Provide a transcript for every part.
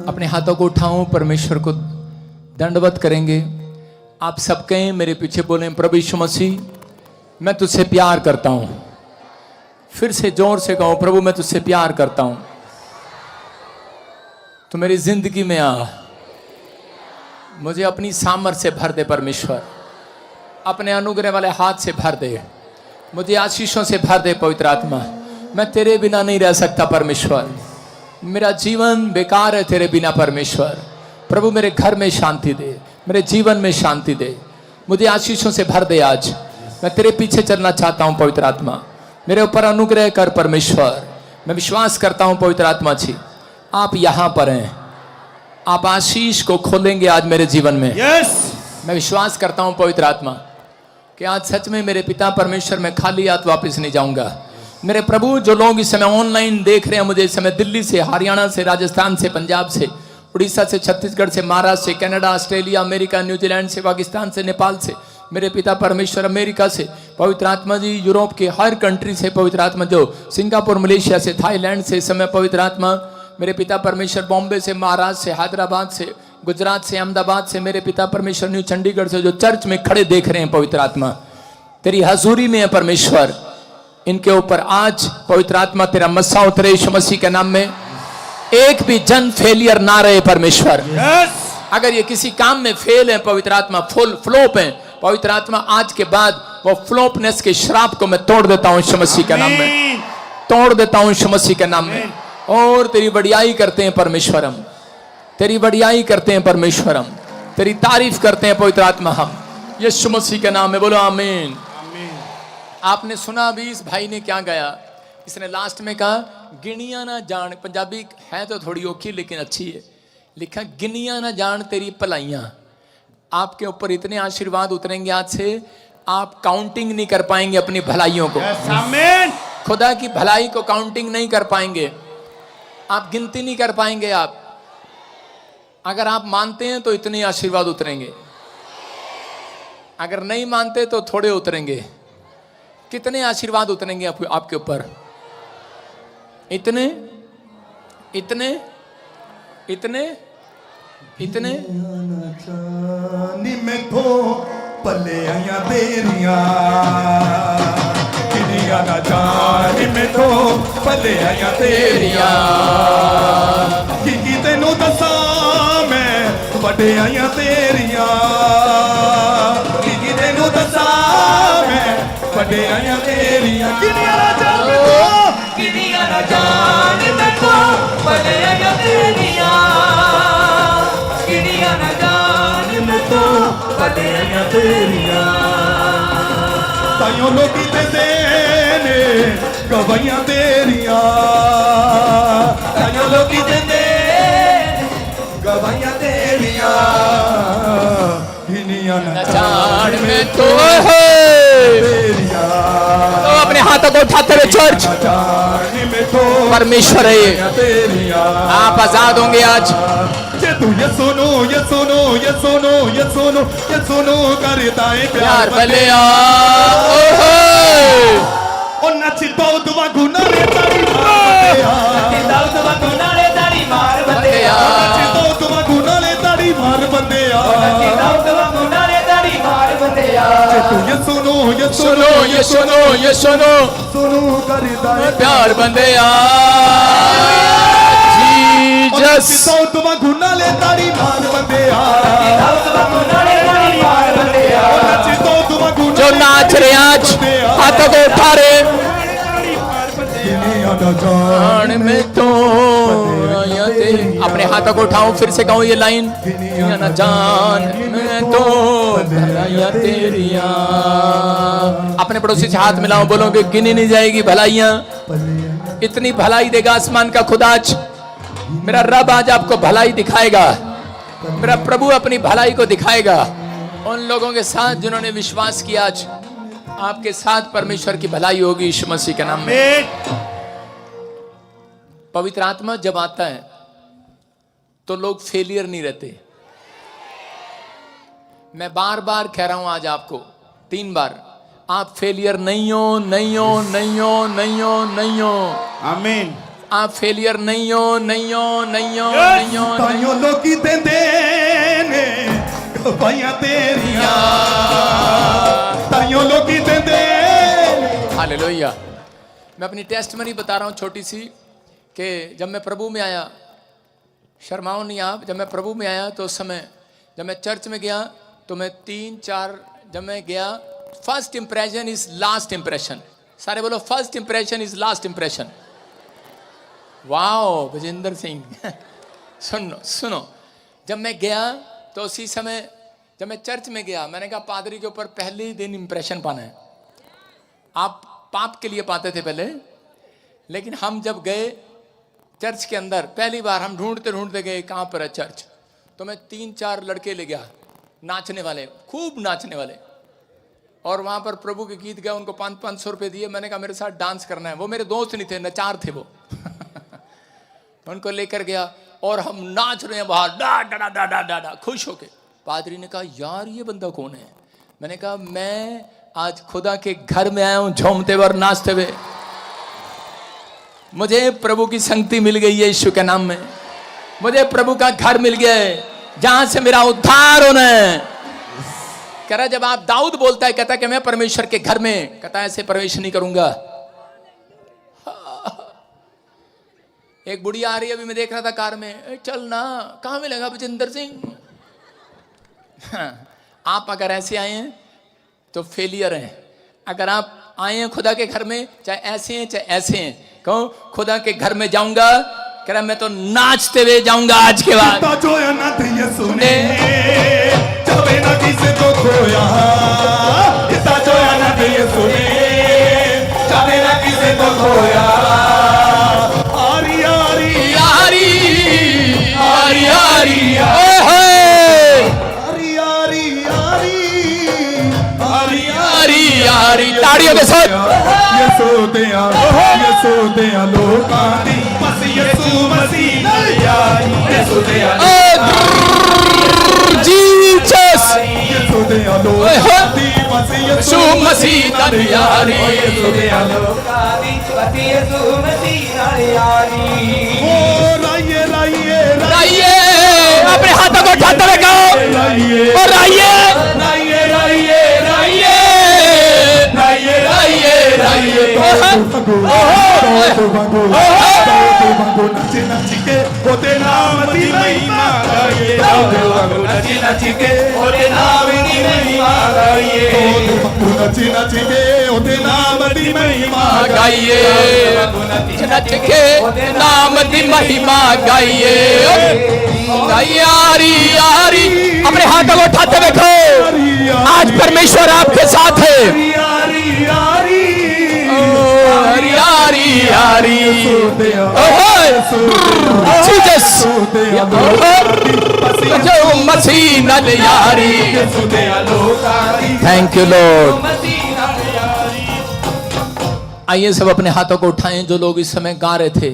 अपने हाथों को उठाऊं, परमेश्वर को दंडवत करेंगे। आप सब कहें मेरे पीछे, बोलें प्रभु यीशु मसीह मैं तुझसे प्यार करता हूं। फिर से जोर से कहो, प्रभु मैं तुझसे प्यार करता हूं, तो मेरी जिंदगी में आ, मुझे अपनी सामर्थ्य से भर दे परमेश्वर, अपने अनुग्रह वाले हाथ से भर दे, मुझे आशीषों से भर दे पवित्र आत्मा। मैं तेरे बिना नहीं रह सकता परमेश्वर, मेरा जीवन बेकार है तेरे बिना परमेश्वर। प्रभु मेरे घर में शांति दे, मेरे जीवन में शांति दे, मुझे आशीषों से भर दे। आज मैं तेरे पीछे चलना चाहता हूं पवित्र आत्मा, मेरे ऊपर अनुग्रह कर परमेश्वर। मैं विश्वास करता हूं पवित्र आत्मा जी आप यहां पर हैं, आप आशीष को खोलेंगे आज मेरे जीवन में। मैं विश्वास करता हूं पवित्र आत्मा कि आज सच में मेरे पिता परमेश्वर मैं खाली हाथ वापस नहीं जाऊंगा। मेरे प्रभु जो लोग इस समय ऑनलाइन देख रहे हैं मुझे इस समय, दिल्ली से, हरियाणा से, राजस्थान से, पंजाब से, उड़ीसा से, छत्तीसगढ़ से, महाराष्ट्र से, कनाडा, ऑस्ट्रेलिया, अमेरिका, न्यूजीलैंड से, पाकिस्तान से, नेपाल से, मेरे पिता परमेश्वर अमेरिका से, पवित्र आत्मा जी यूरोप के हर कंट्री से, पवित्र आत्मा जो सिंगापुर, मलेशिया से, थाईलैंड से, इस समय पवित्र आत्मा मेरे पिता परमेश्वर बॉम्बे से, महाराष्ट्र से, हैदराबाद से, गुजरात से, अहमदाबाद से, मेरे पिता परमेश्वर न्यू चंडीगढ़ से जो चर्च में खड़े देख रहे हैं पवित्र आत्मा तेरी हजूरी में है परमेश्वर, इनके ऊपर आज पवित्र आत्मा तेरा मस्सा उतरे यीशु मसीह के नाम में। एक भी जन फेलियर ना रहे परमेश्वर। अगर ये किसी काम में फेल है पवित्र आत्मा, फ्लॉप है पवित्र आत्मा, आज के बाद वो फ्लॉपनेस के श्राप को मैं तोड़ देता हूं यीशु मसीह के नाम में, तोड़ देता हूं यीशु मसीह के नाम में। और तेरी बढ़ियाई करते हैं परमेश्वरम, तेरी बढ़ियाई करते हैं परमेश्वरम, तेरी तारीफ करते हैं पवित्र आत्मा हम यीशु मसीह के नाम में। बोलो आमीन। आपने सुना अभी इस भाई ने क्या गाया, इसने लास्ट में कहा गिनिया ना जान, पंजाबी है तो थोड़ी औखी लेकिन अच्छी है, लिखा गिनिया ना जान तेरी भलाइयां। आपके ऊपर इतने आशीर्वाद उतरेंगे आज से, आप काउंटिंग नहीं कर पाएंगे अपनी भलाइयों को। आमीन। खुदा की भलाई को काउंटिंग नहीं कर पाएंगे आप, गिनती नहीं कर पाएंगे आप। अगर आप मानते हैं तो इतने आशीर्वाद उतरेंगे, अगर नहीं मानते तो थोड़े उतरेंगे। कितने आशीर्वाद उतरेंगे आपके ऊपर, इतने इतने इतने इतने में तो पले आया तेरिया, किनिया ना जान में तो पले आया तेरिया, कि तेनू दसा मैं बड़े आया तेरिया, कि तेनू दसा मैं बड़े आया तेरिया। किनिया ना जान में तो, किनिया ना जान में तो पले आया तेरिया, किनिया ना जान में तो पले आया तेरिया। ताइयों लोगी ते देने गवाइयां तेरिया, ताइयों लोगी ते देने गवाइयां तेरिया, किनिया ना जान में तो तेरिया। तो अपने हाथों को उठाते हुए चर्च, परमेश्वर है ये, आप आजाद होंगे आज। ये तू ये सुनो ये सुनो ये सुनो ये सुनो ये सुनो करता है प्यार भले आ और नच दाऊद वांगू नारे ताड़ी मार बंदे, नच दाऊद वांगू नारे ताड़ी मार बंदे, नच दाऊद वांगू नारे ताड़ी मार बंदे, नच दाऊद वांगू नारे ताड़ी मार बंदे। ये तू ये सुनो ये सुनो ये सुनो ये सुनो सुनो करता है प्यार बंदे आ जीसस। दाऊद वांगू नारे ताड़ी मार बंदे, दाऊद वांगू नारे ताड़ी मार बंदे, नच दाऊद वांगू जो नाच रहे आज हाथों को उठा रहे, जान में तो अपने हाथों को उठाऊं, फिर से कहूं ये लाइन, न जान में तो भलाइयां तेरिया। अपने पड़ोसी से हाथ मिलाओ, बोलोगे गिनी नहीं जाएगी भलाइयां, इतनी भलाई देगा आसमान का खुदा आज। मेरा रब आज आपको भलाई दिखाएगा, मेरा प्रभु अपनी भलाई को दिखाएगा उन लोगों के साथ जिन्होंने विश्वास किया। आज आपके साथ परमेश्वर की भलाई होगी यीशु मसीह के नाम में। पवित्र आत्मा जब आता है तो लोग फेलियर नहीं रहते। मैं बार बार कह रहा हूं आज आपको 3 बार, आप फेलियर नहीं हो, नहीं हो, नहीं हो, नहीं हो, नहीं हो। आमीन। आप फेलियर नहीं हो, नहीं हो, नहीं हो, नहीं हो। ਤਾਈਓ ਲੋਕੀ ਦਿੰਦੇ ਨੇ ਗਵਾਹੀਆਂ ਤੇਰੀਆਂ ਤਾਈਓ ਲੋਕੀ ਦਿੰਦੇ हालेलुया। मैं अपनी टेस्टमनी बता रहा हूँ छोटी सी, कि जब मैं प्रभु में आया, शर्माओ नहीं आप, जब मैं प्रभु में आया तो उस समय जब मैं चर्च में गया तो मैं 3-4 जब मैं गया, first impression is last impression. सारे बोलो first impression is last impression. Wow Vijender Singh सुनो सुनो, जब मैं गया तो उसी समय जब मैं चर्च में गया, मैंने कहा पादरी के ऊपर पहले ही दिन इंप्रेशन पाना है। आप पाप के लिए पाते थे पहले, लेकिन हम जब गए चर्च के अंदर पहली बार, हम ढूंढते ढूंढते गए कहाँ पर है चर्च, तो मैं 3-4 लड़के ले गया नाचने वाले, खूब नाचने वाले, और वहाँ पर प्रभु के गीत गए, उनको 500-500 रुपये दिए। मैंने कहा मेरे साथ डांस करना है। वो मेरे दोस्त नहीं थे, नचार थे वो उनको लेकर गया और हम नाच रहे हैं बाहर, डा डा डा डा डा डा डा, खुश होके। पादरी ने कहा यार ये बंदा कौन है? मैंने कहा मैं आज खुदा के घर में आया हूं, झूमते हुए और नाचते हुए। मुझे प्रभु की संगति मिल गई है यीशु के नाम में, मुझे प्रभु का घर मिल गया है जहां से मेरा उद्धार होना है। कह रहा जब आप दाऊद बोलता है, कहता है कि मैं परमेश्वर के घर में, कहता है ऐसे प्रवेश नहीं करूंगा। एक बुढ़िया आ रही है, अभी मैं देख रहा था कार में, चल ना, कहां मिलेगा विजेंद्र सिंह? आप अगर ऐसे आए हैं तो फेलियर हैं। अगर आप आए हैं खुदा के घर में, चाहे ऐसे हैं चाहे ऐसे हैं, कहो खुदा के घर में जाऊंगा, कह रहा मैं तो नाचते हुए जाऊंगा आज के बाद। सुने जावे ना किसे तो खोया, किता जोया ना दिए सुने जावे ना किसे तो खोया। आरी आरी यारी यारी यारी यारी ताड़ियों के साथ ये सोते हैं लोकां दी बस यीशु मसीह नाल यारी। ये सोते हैं जीसस, ये सोते हैं लोकां दी बस यीशु मसीह नाल यारी। ये सोते हैं लोकां दी बस यीशु मसीह नाल यारी। ओ राइए राइए राइए, अपने हाथों को उठाते हुए कहो राइए और राइए राइए राइए राइए राइए राइए राइए नच नच के ओते नाम दी महिमा गाइए, नच नच के ओते नाम दी महिमा गाइए, नच नच के ओते नाम दी महिमा गाइए, नच के नाम दी महिमा गाइए। यारी यारी, अपने हाथों को उठाते हुए कहो आज परमेश्वर आपके साथ है। यारी यारी यारी यारी जीसस जो मसीह नाल यारी। Thank you Lord. आइए सब अपने हाथों को उठाएं जो लोग इस समय गा रहे थे,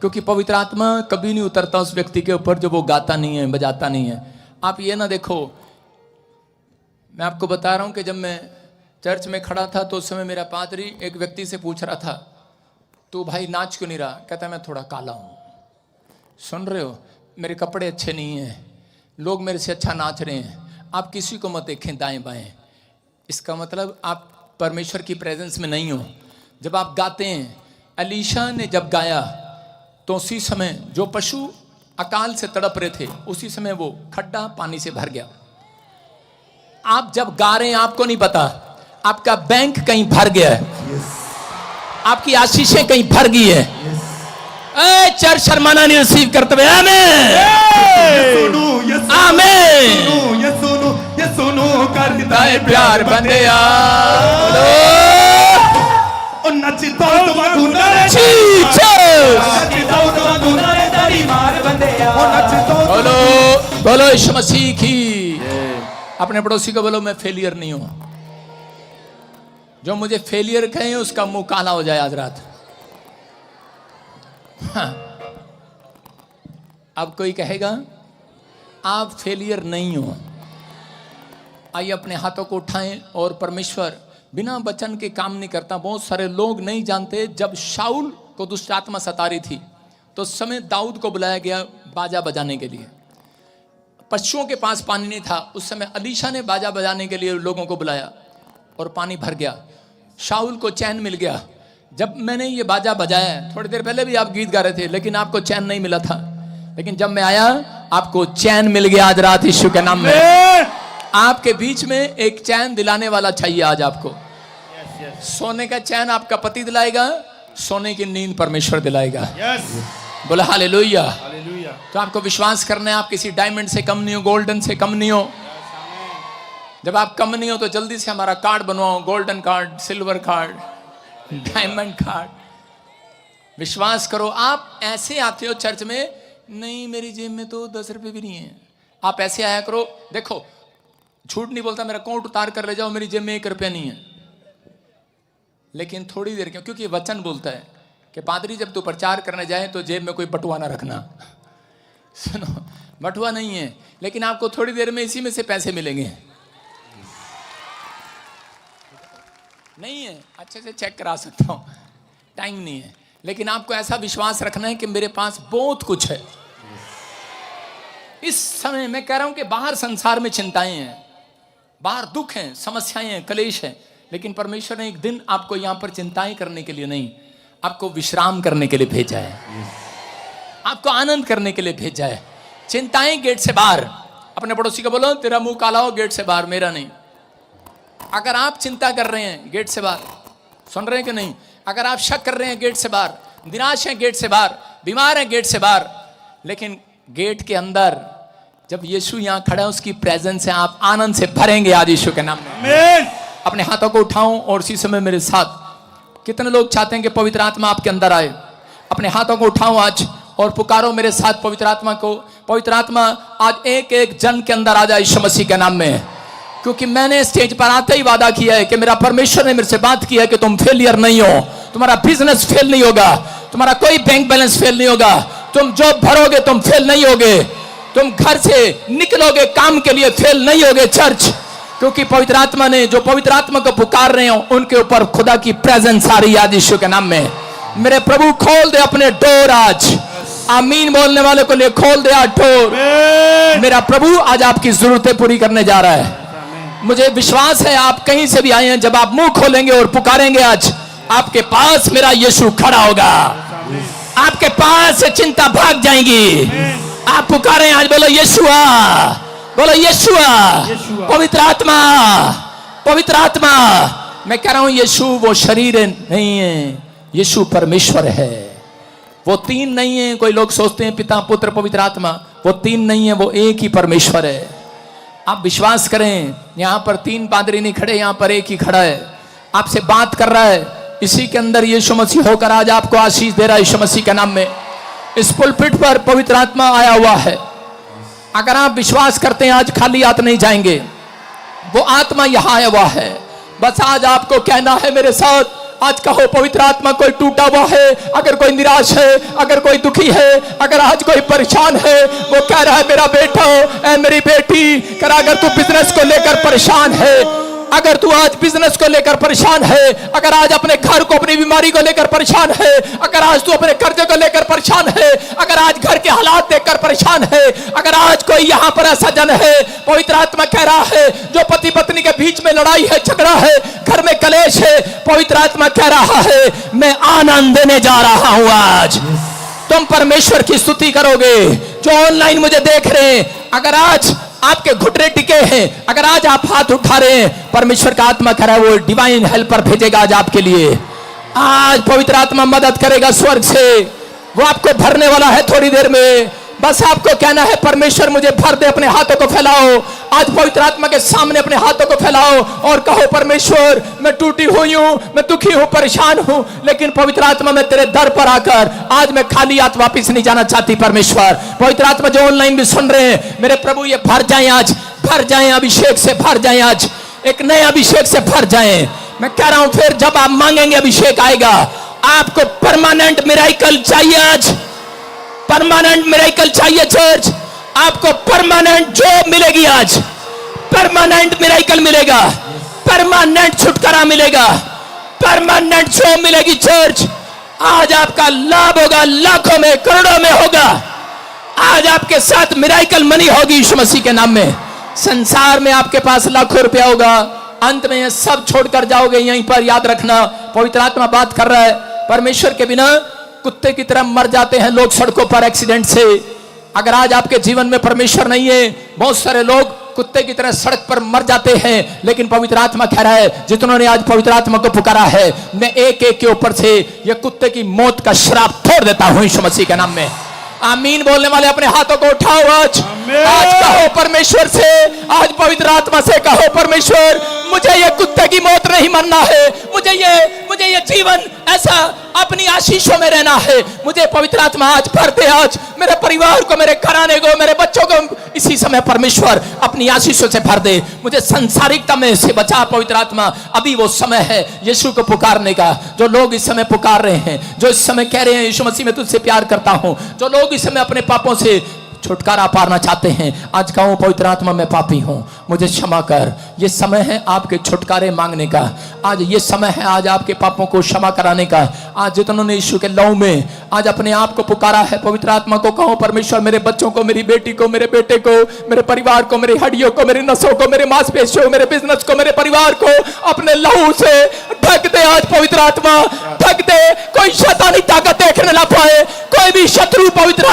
क्योंकि पवित्र आत्मा कभी नहीं उतरता उस व्यक्ति के ऊपर जो वो गाता नहीं है, बजाता नहीं है। आप ये ना देखो, मैं आपको बता रहा हूं कि जब मैं चर्च में खड़ा था तो उस समय मेरा पादरी एक व्यक्ति से पूछ रहा था, तू भाई नाच क्यों नहीं रहा? कहता मैं थोड़ा काला हूं। सुन रहे हो, मेरे कपड़े अच्छे नहीं हैं, लोग मेरे से अच्छा नाच रहे हैं, आप किसी को मत देखें दाएं बाएं। इसका मतलब आप परमेश्वर की प्रेजेंस में नहीं हो। जब आप गाते हैं, अलीशा ने जब गाया तो उसी समय जो पशु अकाल से तड़प रहे थे, उसी समय वो खड्डा पानी से भर गया। आप जब गा रहे हैं आपको नहीं पता, आपका बैंक कहीं भर गया है, आपकी आशीषें कहीं भर गई है। चर्च शर्माना नहीं रिसीव करते हुए आमेन आमेन। ये सुनो करदा है प्यार बंदे नच दौड़ वांगू बोलो बोलो यीशु मसीह की। अपने पड़ोसी को बोलो मैं फेलियर नहीं हूं। जो मुझे फेलियर कहे उसका मुंह काला हो जाए आज रात। हाँ। अब कोई कहेगा आप फेलियर नहीं हो। आइए अपने हाथों को उठाएं और परमेश्वर बिना वचन के काम नहीं करता। बहुत सारे लोग नहीं जानते, जब शाऊल को दुष्ट आत्मा सता रही थी, तो उस समय दाऊद को बुलाया गया बाजा बजाने के लिए। पशुओं के पास पानी नहीं था, उस समय अलीशा ने बाजा बजाने के लिए लोगों को बुलाया और पानी भर गया। शाऊल को चैन मिल गया। जब मैंने ये बाजा बजाया, थोड़ी देर पहले भी आप गीत गा रहे थे, लेकिन आपको चैन नहीं मिला था, लेकिन जब मैं आया आपको चैन मिल गया आज रात यीशु के नाम में। आपके बीच में एक चैन दिलाने वाला चाहिए आज आपको। सोने का चैन आपका पति दिलाएगा, सोने की नींद परमेश्वर दिलाएगा। बोला हालेलुया। तो आपको विश्वास करना है, आप किसी डायमंड से कम नहीं हो, गोल्डन से कम नहीं हो। जब आप कम नहीं हो तो जल्दी से हमारा कार्ड बनवाओ, golden card, silver card, diamond card. विश्वास करो, आप ऐसे आते हो चर्च में, नहीं मेरी जेब में तो 10 रुपए भी नहीं है। आप ऐसे आया करो, देखो झूठ नहीं बोलता, मेरा कोट उतार कर ले जाओ, मेरी जेब में 1 रुपया नहीं है। लेकिन थोड़ी देर क्यों, क्योंकि वचन बोलता है कि पादरी जब तू प्रचार करने जाए तो जेब में कोई बटुआ ना रखना। सुनो, बटुआ नहीं है, लेकिन आपको थोड़ी देर में इसी में से पैसे मिलेंगे। नहीं है, अच्छे से चेक करा सकता हूं, टाइम नहीं है, लेकिन आपको ऐसा विश्वास रखना है कि मेरे पास बहुत कुछ है। इस समय मैं कह रहा हूं कि बाहर संसार में चिंताएं हैं, बाहर दुख हैं, समस्याएं हैं, क्लेश हैं, लेकिन परमेश्वर ने एक दिन आपको यहां पर चिंताएं करने के लिए नहीं, आपको विश्राम करने के लिए भेजा है, आपको आनंद करने के लिए भेजा है। चिंताएं गेट से बाहर। अपने पड़ोसी को बोलो, तेरा मुंह काला हो गेट से बाहर, मेरा नहीं। अगर आप चिंता कर रहे हैं, गेट से बाहर। सुन रहे हैं कि नहीं? अगर आप शक कर रहे हैं, गेट से बाहर। निराश हैं, गेट से बाहर। बीमार हैं, गेट से बाहर। लेकिन गेट के अंदर जब यीशु यहां खड़ा है, उसकी प्रेजेंस से आप आनंद से भरेंगे आज यीशु के नाम में। अपने हाथों को उठाऊं और इसी समय मेरे साथ कितने लोग चाहते हैं कि पवित्र आत्मा आपके अंदर आए? अपने हाथों को उठाऊं आज और पुकारो मेरे साथ पवित्र आत्मा को। पवित्र आत्मा आज एक एक जन के अंदर आ जाए यीशु मसीह के नाम में। क्योंकि मैंने स्टेज पर आते ही वादा किया है कि मेरा परमेश्वर ने मेरे से बात की है कि तुम फेलियर नहीं हो, तुम्हारा बिजनेस फेल नहीं होगा, तुम्हारा कोई बैंक बैलेंस फेल नहीं होगा, तुम जॉब भरोगे तुम फेल नहीं होगे, तुम घर से निकलोगे काम के लिए फेल नहीं होगे चर्च। क्योंकि पवित्र आत्मा ने, जो पवित्र आत्मा को पुकार रहे हो उनके ऊपर खुदा की प्रेजेंस आ रही है आज यीशु के नाम में। मेरे प्रभु खोल दे अपने डोर आज। आमीन बोलने वाले को लिए खोल दे आज डोर। मेरा प्रभु आज आपकी जरूरतें पूरी करने जा रहा है। मुझे विश्वास है आप कहीं से भी आए हैं, जब आप मुंह खोलेंगे और पुकारेंगे आज, आपके पास मेरा यीशु खड़ा होगा, आपके पास से चिंता भाग जाएंगी। आप पुकारें आज, बोलो यीशुआ, बोलो यीशुआ। पवित्र आत्मा, पवित्र आत्मा। मैं कह रहा हूं यीशु वो शरीर नहीं है, यीशु परमेश्वर है। वो तीन नहीं है। कोई लोग सोचते हैं पिता पुत्र पवित्र आत्मा, वो तीन नहीं है, वो एक ही परमेश्वर है। आप विश्वास करें, यहां पर 3 पादरी नहीं खड़े, यहां पर एक ही खड़ा है, आपसे बात कर रहा है। इसी के अंदर यीशु मसीह होकर आज आपको आशीष दे रहा है यीशु मसीह के नाम में। इस पुलपिट पर पवित्र आत्मा आया हुआ है। अगर आप विश्वास करते हैं आज खाली हाथ नहीं जाएंगे, वो आत्मा यहां आया हुआ है। बस आज आपको कहना है मेरे साथ, आज कहो पवित्र आत्मा, कोई टूटा हुआ है, अगर कोई निराश है, अगर कोई दुखी है, अगर आज कोई परेशान है, वो कह रहा है मेरा बेटा, ऐ मेरी बेटी, कर अगर तू बिजनेस को लेकर परेशान है, अगर तू आज बिजनेस को लेकर परेशान है, अगर आज अपने घर को, अपनी बीमारी को लेकर परेशान है, अगर आज तू अपने कर्जे को लेकर परेशान है, अगर आज घर के हालात देखकर परेशान है, अगर आज कोई यहाँ पर ऐसा जन है, पवित्र आत्मा कह रहा है जो पति पत्नी के बीच में लड़ाई है, झगड़ा है, घर में कलेश है, पवित्र आत्मा कह रहा है मैं आनंद देने जा रहा हूं आज। तुम परमेश्वर की स्तुति करोगे। जो ऑनलाइन मुझे देख रहे हैं, अगर आज आपके घुटने टिके हैं, अगर आज आप हाथ उठा रहे हैं, परमेश्वर का आत्मा कह रहा है वो डिवाइन हेल्पर भेजेगा आज आपके लिए। आज पवित्र आत्मा मदद करेगा स्वर्ग से, वो आपको भरने वाला है थोड़ी देर में। बस आपको कहना है परमेश्वर मुझे भर दे। अपने हाथों को फैलाओ आज पवित्र आत्मा के सामने, अपने हाथों को फैलाओ और कहो परमेश्वर मैं टूटी हुई हूं, मैं दुखी हूं, परेशान हूं, लेकिन पवित्र आत्मा मैं तेरे दर पर आकर आज मैं खाली हाथ वापिस नहीं जाना चाहती। परमेश्वर पवित्र आत्मा जो ऑनलाइन भी सुन रहे हैं, मेरे प्रभु ये भर जाएं आज, भर जाएं अभिषेक से, भर जाएं आज, एक नए अभिषेक से भर जाएं। मैं कह रहा हूं फिर जब आप मांगेंगे अभिषेक आएगा। आपको परमानेंट मिरेकल चाहिए आज, परमानेंट मिरेकल चाहिए चर्च। आपको परमानेंट जॉब मिलेगी आज, परमानेंट मिरेकल मिलेगा, परमानेंट छुटकारा मिलेगा, परमानेंट जॉब मिलेगी चर्च। आज आपका लाभ होगा, लाखों में करोड़ों में होगा। आज आपके साथ मिराकल मनी होगी यीशु मसीह के नाम में। संसार में आपके पास लाखों रुपया होगा, अंत में ये सब छोड़कर जाओगे। यहीं पर याद रखना, पवित्र आत्मा बात कर रहा है। परमेश्वर के बिना कुत्ते की तरह मर जाते हैं लोग सड़कों पर एक्सीडेंट से। अगर आज आपके जीवन में परमेश्वर नहीं है, बहुत सारे लोग कुत्ते की तरह सड़क पर मर जाते हैं। लेकिन पवित्र आत्मा कह रहा है, जितनों ने आज पवित्र आत्मा को पुकारा है, मैं एक एक के ऊपर से ये कुत्ते की मौत का श्राप तोड़ देता हूं यीशु मसीह के नाम में। आमीन बोलने वाले अपने हाथों को उठाओ। आज कहो परमेश्वर से, आज पवित्र आत्मा से कहो, परमेश्वर मुझे ये कुत्ते की मौत नहीं मरना है, मुझे ये जीवन ऐसा अपनी आशीषों में रहना है। मुझे पवित्र आत्मा आज भर दे, आज मेरे परिवार को, मेरे घराने को, मेरे बच्चों को इसी समय परमेश्वर अपनी आशीषों से भर दे। मुझे संसारिकता में से बचा पवित्र आत्मा। अभी वो समय है यीशु को पुकारने का। जो लोग इस समय पुकार रहे हैं, जो इस समय कह रहे हैं यीशु मसीह मैं तुझसे प्यार करता हूं, जो लोग इस समय अपने पापों से छुटकारा पाना चाहते हैं, आज कहूं पवित्र आत्मा मैं पापी हूं, मुझे क्षमा कर। ये समय है आपके छुटकारे मांगने का। आज ये समय है आज आपके पापों को क्षमा कराने का। आज जितनों ने यीशु के लहू में आज अपने आप को पुकारा है, पवित्र आत्मा को कहो परमेश्वर मेरे बच्चों को, मेरी बेटी को, मेरे बेटे को, मेरे परिवार को, मेरी हड्डियों को, मेरी नसों को, मेरे मांसपेशियों को, मेरे बिजनेस को, मेरे परिवार को अपने लहू से ढक दे। आज पवित्र आत्मा ढक दे, कोई शैतानी ताकत देखने ना पाए, कोई भी शत्रु पवित्र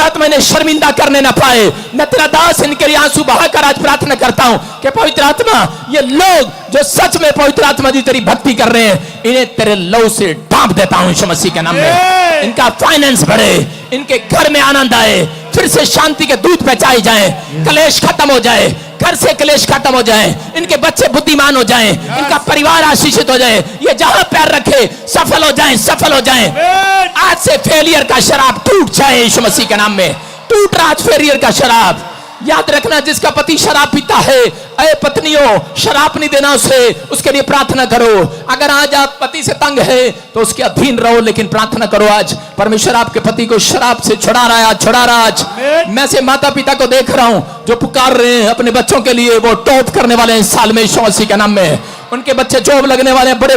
आत्मा ने शर्मिंदा करने ना पाए। मैं तेरा दास इनके लिए आंसू बहाकर आज प्रार्थना करता हूं कि पवित्र आत्मा ये लोग जो सच में पवित्र आत्मा की तेरी भक्ति कर रहे हैं, इन्हें तेरे लहू से ढांप देता हूं यीशु मसीह के नाम में। इनका फाइनेंस बढ़े, इनके घर में आनंद आए, फिर से शांति के दूत पहुंचाए जाए, कलेश खत्म हो जाए, घर से कलेश खत्म हो जाए, इनके बच्चे बुद्धिमान हो जाएं, इनका परिवार आशीषित हो जाए, ये जहां पैर रखे सफल हो जाएं, सफल हो जाएं। आज से फेलियर का शराब टूट जाए यीशु मसीह के नाम में। टूट रहा आज फेलियर का शराब। याद रखना, जिसका पति शराब पीता है, अरे पत्नियों शराब नहीं देना उसे, उसके लिए प्रार्थना करो। अगर आज आप पति से तंग है तो उसके अधीन रहो, लेकिन प्रार्थना करो। आज परमेश्वर आपके पति को शराब से छुड़ा रहा है, आज छुड़ा रहा है। आज मैं से माता पिता को देख रहा हूं जो पुकार रहे हैं अपने बच्चों के लिए, वो टॉप करने वाले हैं इस साल में यीशु मसीह के नाम में। उनके बच्चे जॉब लगने वाले हैं, बड़े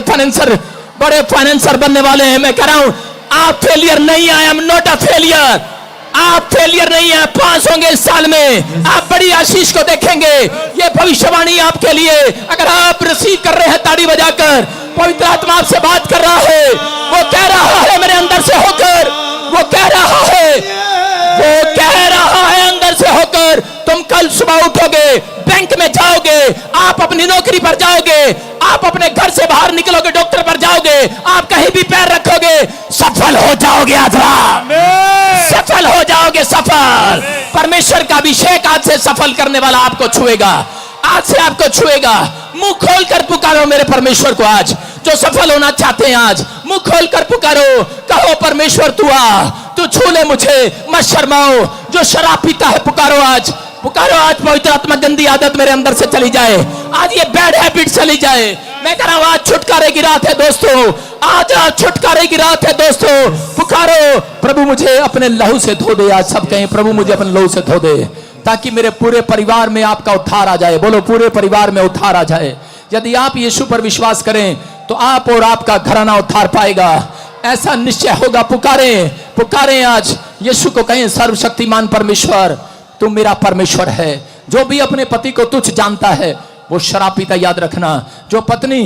फाइनेंसर बनने वाले हैं। मैं कह रहा हूं आप फेलियर नहीं है, I am not a failure. आप फेलियर नहीं है, पास होंगे इस साल में, आप बड़ी आशीष को देखेंगे। ये भविष्यवाणी आपके लिए, अगर आप रिसीव कर रहे हैं ताड़ी बजाकर, पवित्र आत्मा आपसे बात कर रहा है, वो कह रहा है मेरे अंदर से होकर, वो कह रहा है अंदर से होकर, तुम कल सुबह उठोगे, बैंक में जाओगे, आप अपनी नौकरी पर जाओगे, आप अपने घर से बाहर निकलोगे, डॉक्टर पर जाओगे, आप कहीं भी पैर रखोगे, सफल हो जाओगे। सफल हो जाओगे, सफल। परमेश्वर का अभिषेक आज से सफल करने वाला आपको छुएगा, आज से आपको छुएगा। मुंह खोलकर पुकारो मेरे परमेश्वर को। आज जो सफल होना चाहते हैं, आज मुंह खोलकर पुकारो, कहो परमेश्वर तू आ, तू छू ले मुझे, मत शर्माओ। जो शराब पीता है पुकारो, आज पुकारो। आज पवित्र आत्मा गंदी आदत मेरे अंदर से चली जाए, आज ये बैड हैबिट चली जाए। मैं कह रहा हूं आज छुटकारे की रात है दोस्तों, आज छुटकारे की रात है दोस्तों। पुकारो, प्रभु मुझे अपने लहू से धो दे। आज सब कहें प्रभु मुझे अपने लहू से धो दे, ताकि मेरे पूरे परिवार में आपका उद्धार आ जाए। बोलो, पूरे परिवार में उद्धार आ जाए। यदि आप यीशु पर विश्वास करें तो आप और आपका घराना उद्धार पाएगा, ऐसा निश्चय होगा। पुकारें आज यीशु को, कहें सर्वशक्तिमान परमेश्वर तू मेरा परमेश्वर है। जो भी अपने पति को तुच्छ जानता है वो शराब पीता। याद रखना, जो पत्नी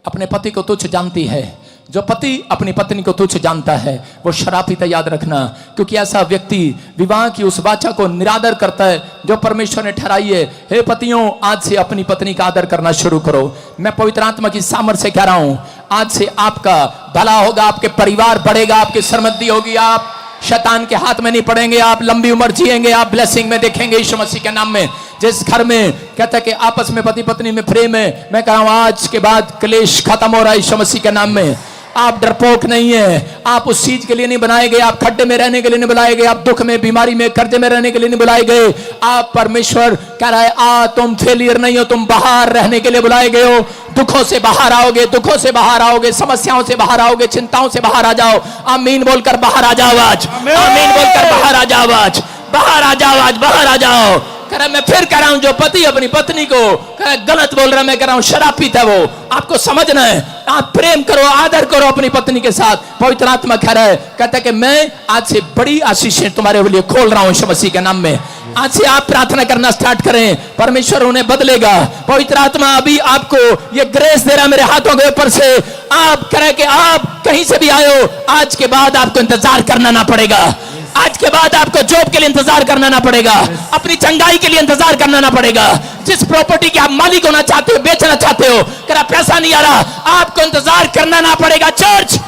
अपने पति को तुच्छ जानती है, जो पति अपनी पत्नी को तुच्छ जानता है, वो शराब पीता। याद रखना, क्योंकि ऐसा व्यक्ति विवाह की उस वाचा को निरादर करता है जो परमेश्वर ने ठहराई है। हे पतियों, आज से अपनी पत्नी का आदर करना शुरू करो। मैं पवित्र आत्मा की सामर्थ्य से कह रहा हूं, आज से आपका भला होगा, आपके परिवार बढ़ेगा, आपकी समृद्धि होगी, आप शैतान के हाथ में नहीं पड़ेंगे, आप लंबी उम्र जिएंगे, आप ब्लेसिंग में देखेंगे यीशु मसीह के नाम में। जिस घर में कहता है कि आपस में पति पत्नी में प्रेम है, मैं कह रहा हूं आज के बाद क्लेश खत्म हो रहा है यीशु मसीह के नाम में। आप डरपोक नहीं है, आप उस चीज के लिए नहीं बनाए गए, आप खड्डे में रहने के लिए नहीं बुलाए गए, आप दुख में, बीमारी में, कर्जे में रहने के लिए नहीं बुलाए गए। आप परमेश्वर कह रहा है तुम फेलियर नहीं हो, तुम बाहर रहने के लिए बुलाए गए हो। दुखों से बाहर आओगे, दुखों से बाहर आओगे, समस्याओं से बाहर आओगे, चिंताओं से बाहर आ जाओ। आमीन बोलकर बाहर आ जाओ आज, आमीन बोलकर बाहर आ जाओ आज, बाहर आ जाओ आज, बाहर आ जाओ। रहा मैं फिर कह रहा हूं, जो पति अपनी पत्नी को गलत बोल रहा है, मैं कह रहा हूं शराब पीता है वो, आपको समझना है। आप प्रेम करो, आदर करो अपनी पत्नी के साथ। पवित्र आत्मा कह रहा है, कहता है कि मैं आज से बड़ी आशीषें तुम्हारे लिए खोल रहा हूं यीशु मसीह के नाम में। आज से आप प्रार्थना करना स्टार्ट करें, परमेश्वर उन्हें बदलेगा। पवित्र आत्मा अभी आपको ये ग्रेस दे रहा है मेरे हाथों के ऊपर से। आप करें कि आप कहीं से भी आए हो, आज के बाद आपको इंतजार करना ना पड़ेगा। आज के बाद आपको जॉब के लिए इंतजार करना ना पड़ेगा, अपनी चंगाई के लिए इंतजार करना ना पड़ेगा। जिस प्रॉपर्टी के आप मालिक होना चाहते हो, बेचना चाहते हो, अगर पैसा नहीं आ रहा, आपको इंतजार करना ना पड़ेगा। चर्च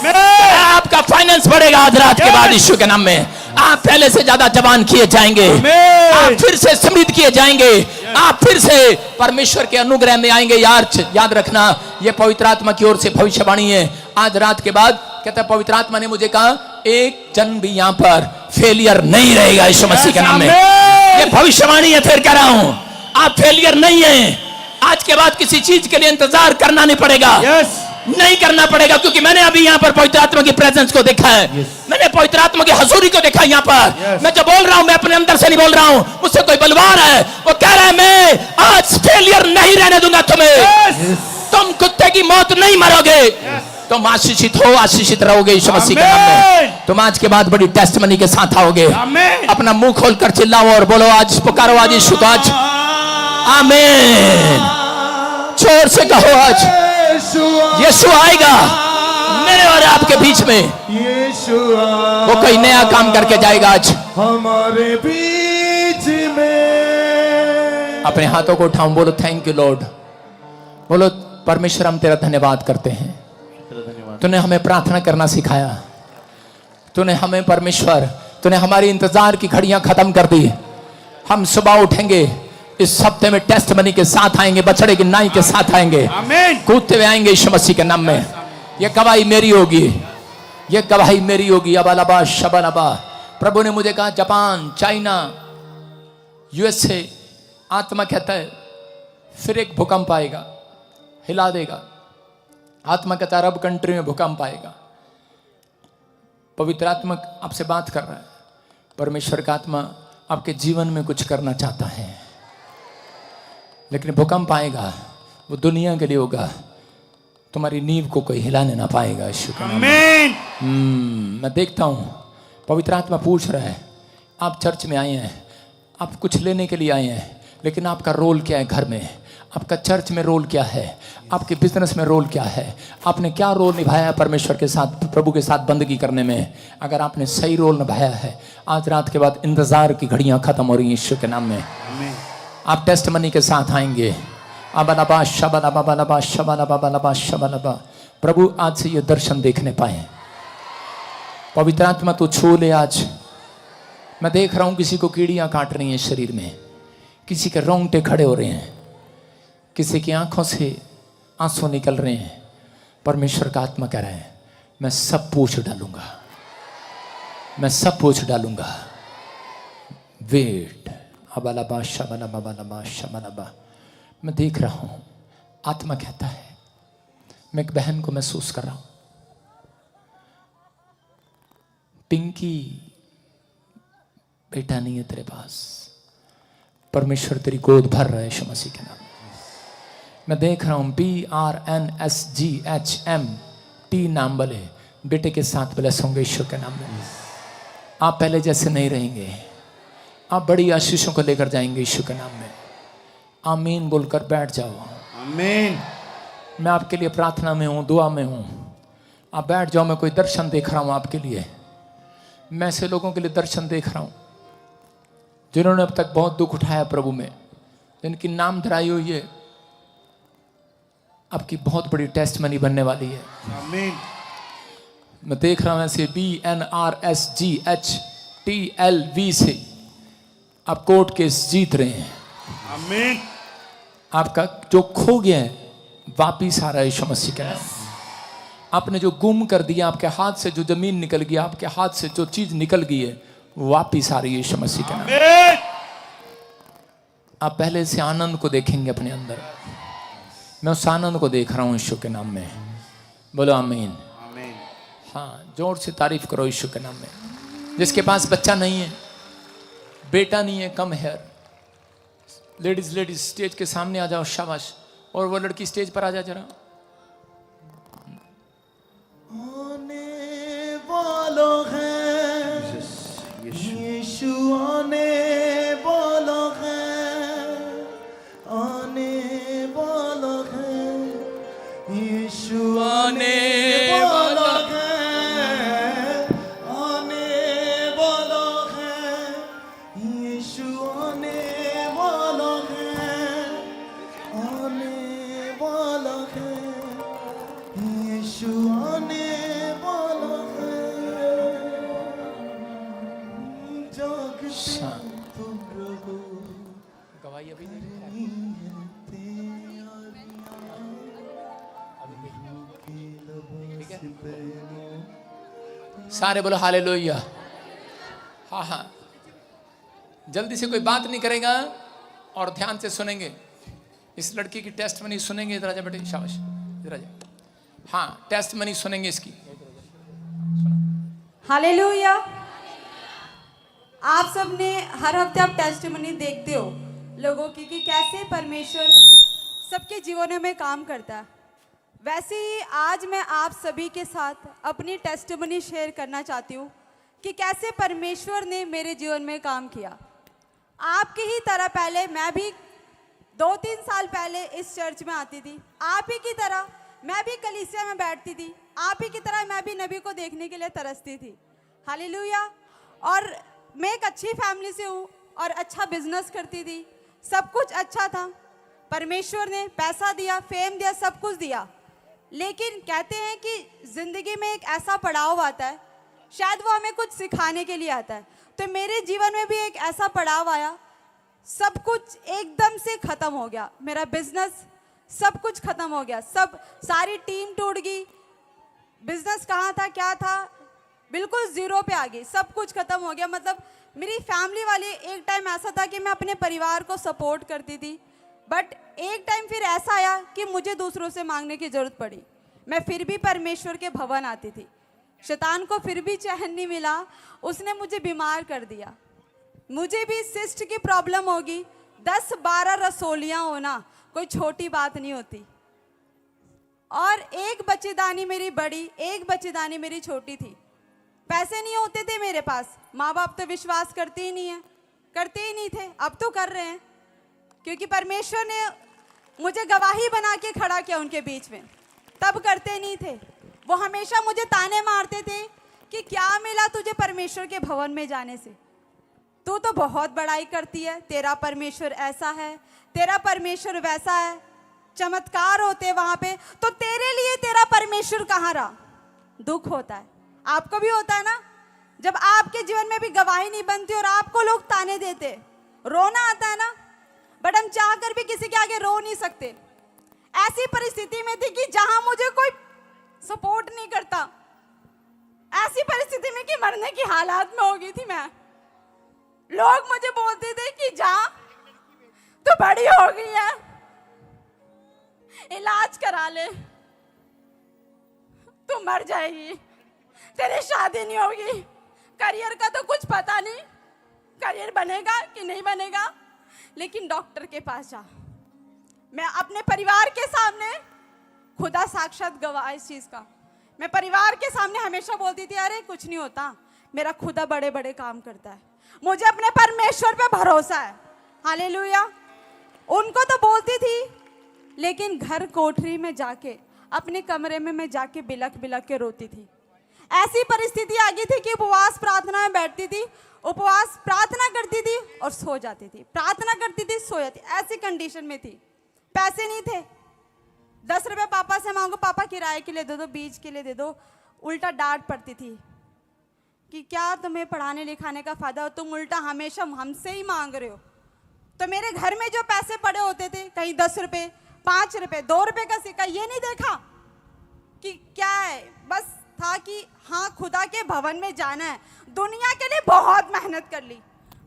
आपका फाइनेंस बढ़ेगा आज रात के बाद यीशु के नाम में। आप पहले से ज्यादा जवान किए जाएंगे, आप फिर से समृद्ध किए जाएंगे, आप फिर से परमेश्वर के अनुग्रह में आएंगे। याद रखना, ये पवित्र आत्मा की ओर से भविष्यवाणी है। आज रात के बाद कहता है, पवित्र आत्मा ने मुझे कहा एक जन भी यहां पर फेलियर नहीं रहेगा यीशु मसीह के नाम में। ये भविष्यवाणी है, फिर कह रहा हूं, आप फेलियर नहीं है। आज के बाद किसी चीज के लिए इंतजार करना नहीं पड़ेगा, नहीं करना पड़ेगा, क्योंकि मैंने अभी यहाँ पर पवित्र आत्मा की प्रेजेंस को देखा है। मैंने पवित्र आत्मा की हजूरी को देखा है यहाँ पर। मैं जो बोल रहा हूं, मैं अपने अंदर से नहीं बोल रहा हूं, मुझसे कोई बलवान है, वो कह रहा है मैं आज फेलियर नहीं रहने दूंगा तुम्हें। तुम कुत्ते की मौत नहीं मरोगे, तुम आशीषित हो, आशीषित रहोगे यीशु मसीह के नाम में। तुम आज के बाद बड़ी टेस्टमनी के साथ आओगे। अपना मुंह खोलकर चिल्लाओ और बोलो, आज पुकारो, आज यीशु को, आज आमीन। जोर से कहो, आज यीशु आएगा मेरे और आपके बीच में। वो कोई नया काम करके जाएगा आज हमारे बीच में। अपने हाथों को उठाऊं, बोलो थैंक यू लॉर्ड। बोलो परमेश्वर, हम तेरा धन्यवाद करते हैं। तूने हमें प्रार्थना करना सिखाया, तूने हमें परमेश्वर, तूने हमारी इंतजार की घड़ियां खत्म कर दी। हम सुबह उठेंगे, इस हफ्ते में टेस्ट मनी के साथ आएंगे, बछड़े की नाई के साथ आएंगे, कूदते हुए आएंगे यीशु मसीह के नाम में। यह गवाही मेरी होगी, यह गवाही मेरी होगी। अबालबा शबालबा। प्रभु ने मुझे कहा जापान, चाइना, यूएसए, आत्मा कहता है फिर एक भूकंप आएगा, हिला देगा। आत्मा कहता है अरब कंट्री में भूकंप आएगा। पवित्र आत्मा आपसे बात कर रहा है। परमेश्वर का आत्मा आपके जीवन में कुछ करना चाहता है, लेकिन भूकंप आएगा, वो दुनिया के लिए होगा, तुम्हारी नींव को कोई हिलाने ना पाएगा यीशु के नाम में। मैं देखता हूं पवित्र आत्मा पूछ रहा है, आप चर्च में आए हैं, आप कुछ लेने के लिए आए हैं, लेकिन आपका रोल क्या है घर में? आपका चर्च में रोल क्या है? आपके बिजनेस में रोल क्या है? आपने क्या रोल निभाया है परमेश्वर के साथ, प्रभु के साथ बंदगी करने में? अगर आपने सही रोल निभाया है, आज रात के बाद इंतजार की घड़ियां खत्म हो रही हैं यीशु के नाम में। आप टेस्ट मनी के साथ आएंगे। अबलबा शबलबा बलबा शबलबा बलबा शबलबा। प्रभु आज से ये दर्शन देखने पाए। पवित्र आत्मा तो छू ले आज। मैं देख रहा हूं किसी को कीड़ियां काट रही हैं शरीर में, किसी के रोंगटे खड़े हो रहे हैं, किसी की आंखों से आंसू निकल रहे हैं। परमेश्वर का आत्मा कह रहा है मैं सब पूछ डालूंगा, मैं सब पूछ डालूंगा। वेट। अबलबा शबलबा बलबा शबलबा। मैं देख रहा हूं, आत्मा कहता है, मैं एक बहन को महसूस कर रहा हूं। पिंकी, बेटा नहीं है तेरे पास, परमेश्वर तेरी गोद भर रहा है यीशु मसीह के नाम। मैं देख रहा हूं BRNSGHMT नाम वाले बेटे के साथ ब्लेस होंगे ईश्वर के नाम में। आप पहले जैसे नहीं रहेंगे, आप बड़ी आशीषों को लेकर जाएंगे ईश्वर के नाम में। आमीन बोलकर बैठ जाओ। आमीन। मैं आपके लिए प्रार्थना में हूं, दुआ में हूं। आप बैठ जाओ। मैं कोई दर्शन देख रहा हूं आपके लिए। मैं ऐसे लोगों के लिए दर्शन देख रहा हूं जिन्होंने अब तक बहुत दुख उठाया प्रभु में, जिनकी नाम धराई हुई है। आपकी बहुत बड़ी टेस्टमनी बनने वाली है। आमीन। मैं देख रहा हूं ऐसे BNRSGHTLV से आप कोर्ट केस जीत रहे हैं। आमीन। आपका जो खो गया है वापिस आ रहा है यीशु मसीह के नाम। आपने जो गुम कर दिया, आपके हाथ से जो जमीन निकल गया, आपके हाथ से जो चीज निकल गई है, वापिस आ रही है यीशु मसीह के नाम। आप पहले से आनंद को देखेंगे अपने अंदर। मैं उस आनंद को देख रहा हूं यीशु के नाम में। बोलो आमीन। आमीन। हाँ, जोर से तारीफ करो यीशु के नाम में। जिसके पास बच्चा नहीं है, बेटा नहीं है, कम हेयर, लेडीज स्टेज के सामने आ जाओ, शाबाश। और वो लड़की स्टेज पर आ जा जरा। आने वाला है यीशु, आने वाला है, आने वाला है यीशु, आने वाला है, आने वाला है यीशु, आने वाला है, आने वाला है यीशु, आने वाला है। जागते तुम रहो, गवाही अभी नहीं सारे बोलो हालेलुया। हाँ हाँ, जल्दी से कोई बात नहीं करेगा और ध्यान से सुनेंगे। इस लड़की की टेस्ट मनी सुनेंगे। इधर आ जा बेटे, शाबाश, इधर आ जा। हाँ, टेस्ट मनी सुनेंगे इसकी। हालेलुया। आप सबने हर हफ्ते आप टेस्टिमनी देखते हो लोगों की कि कैसे परमेश्वर सबके जीवनों में काम करता है। वैसे ही आज मैं आप सभी के साथ अपनी टेस्टिमनी शेयर करना चाहती हूँ कि कैसे परमेश्वर ने मेरे जीवन में काम किया। आपकी ही तरह पहले मैं भी 2-3 साल पहले इस चर्च में आती थी। आप ही की तरह मैं भी कलीसिया में बैठती थी। आप ही की तरह मैं भी नबी को देखने के लिए तरसती थी। हालेलुया। और मैं एक अच्छी फैमिली से हूँ और अच्छा बिजनेस करती थी, सब कुछ अच्छा था। परमेश्वर ने पैसा दिया, फेम दिया, सब कुछ दिया। लेकिन कहते हैं कि ज़िंदगी में एक ऐसा पड़ाव आता है, शायद वो हमें कुछ सिखाने के लिए आता है। तो मेरे जीवन में भी एक ऐसा पड़ाव आया, सब कुछ एकदम से ख़त्म हो गया। मेरा बिजनेस सब कुछ ख़त्म हो गया, सारी टीम टूट गई। बिजनेस कहाँ था, क्या था, बिल्कुल ज़ीरो पे आ गई, सब कुछ ख़त्म हो गया। मतलब मेरी फैमिली वाली, एक टाइम ऐसा था कि मैं अपने परिवार को सपोर्ट करती थी, बट एक टाइम फिर ऐसा आया कि मुझे दूसरों से मांगने की ज़रूरत पड़ी। मैं फिर भी परमेश्वर के भवन आती थी, शैतान को फिर भी चैन नहीं मिला, उसने मुझे बीमार कर दिया। मुझे भी सिस्ट की प्रॉब्लम होगी। 10-12 रसोलियाँ होना कोई छोटी बात नहीं होती। और एक बच्चेदानी मेरी बड़ी, एक बच्चेदानी मेरी छोटी थी। पैसे नहीं होते थे मेरे पास, माँ बाप तो विश्वास करते ही नहीं है, करते ही नहीं थे। अब तो कर रहे हैं, क्योंकि परमेश्वर ने मुझे गवाही बना के खड़ा किया उनके बीच में। तब करते नहीं थे। वो हमेशा मुझे ताने मारते थे कि क्या मिला तुझे परमेश्वर के भवन में जाने से, तू तो बहुत बड़ाई करती है, तेरा परमेश्वर ऐसा है, तेरा परमेश्वर वैसा है, चमत्कार होते वहाँ पे, तो तेरे लिए तेरा परमेश्वर कहाँ रहा। दुख होता है, आपको भी होता है ना, जब आपके जीवन में भी गवाही नहीं बनती और आपको लोग ताने देते, रोना आता है ना। बट हम चाह कर भी किसी के आगे रो नहीं सकते। ऐसी परिस्थिति में थी कि जहां मुझे कोई सपोर्ट नहीं करता, ऐसी परिस्थिति में कि मरने की हालात में हो गई थी मैं। लोग मुझे बोलते थे कि जा, तू बड़ी हो गई है, इलाज करा ले, तू मर जाएगी, तेरी शादी नहीं होगी, करियर का तो कुछ पता नहीं, करियर बनेगा कि नहीं बनेगा, लेकिन डॉक्टर के पास जा। मैं अपने परिवार के सामने, खुदा साक्षात गवाह इस चीज का, मैं परिवार के सामने हमेशा बोलती थी, अरे कुछ नहीं होता, मेरा खुदा बड़े बड़े काम करता है, मुझे अपने परमेश्वर पे भरोसा है। हालेलुया। उनको तो बोलती थी, लेकिन घर कोठरी में जाके, अपने कमरे में मैं जाके बिलक बिलक के रोती थी। ऐसी परिस्थिति आ गई थी कि उपवास प्रार्थना में बैठती थी, उपवास प्रार्थना करती थी और सो जाती थी, प्रार्थना करती थी सो जाती, ऐसी कंडीशन में थी। पैसे नहीं थे, 10 रुपए पापा से मांगो, पापा किराए के लिए दे दो, बीज के लिए दे दो, उल्टा डांट पड़ती थी कि क्या तुम्हें पढ़ाने लिखाने का फायदा हो, तुम उल्टा हमेशा हमसे ही मांग रहे हो। तो मेरे घर में जो पैसे पड़े होते थे, कहीं 10 रुपए, 5 रुपए, 2 रुपए का सिक्का, ये नहीं देखा कि क्या है, बस था कि हाँ खुदा के भवन में जाना है। दुनिया के लिए बहुत मेहनत कर ली,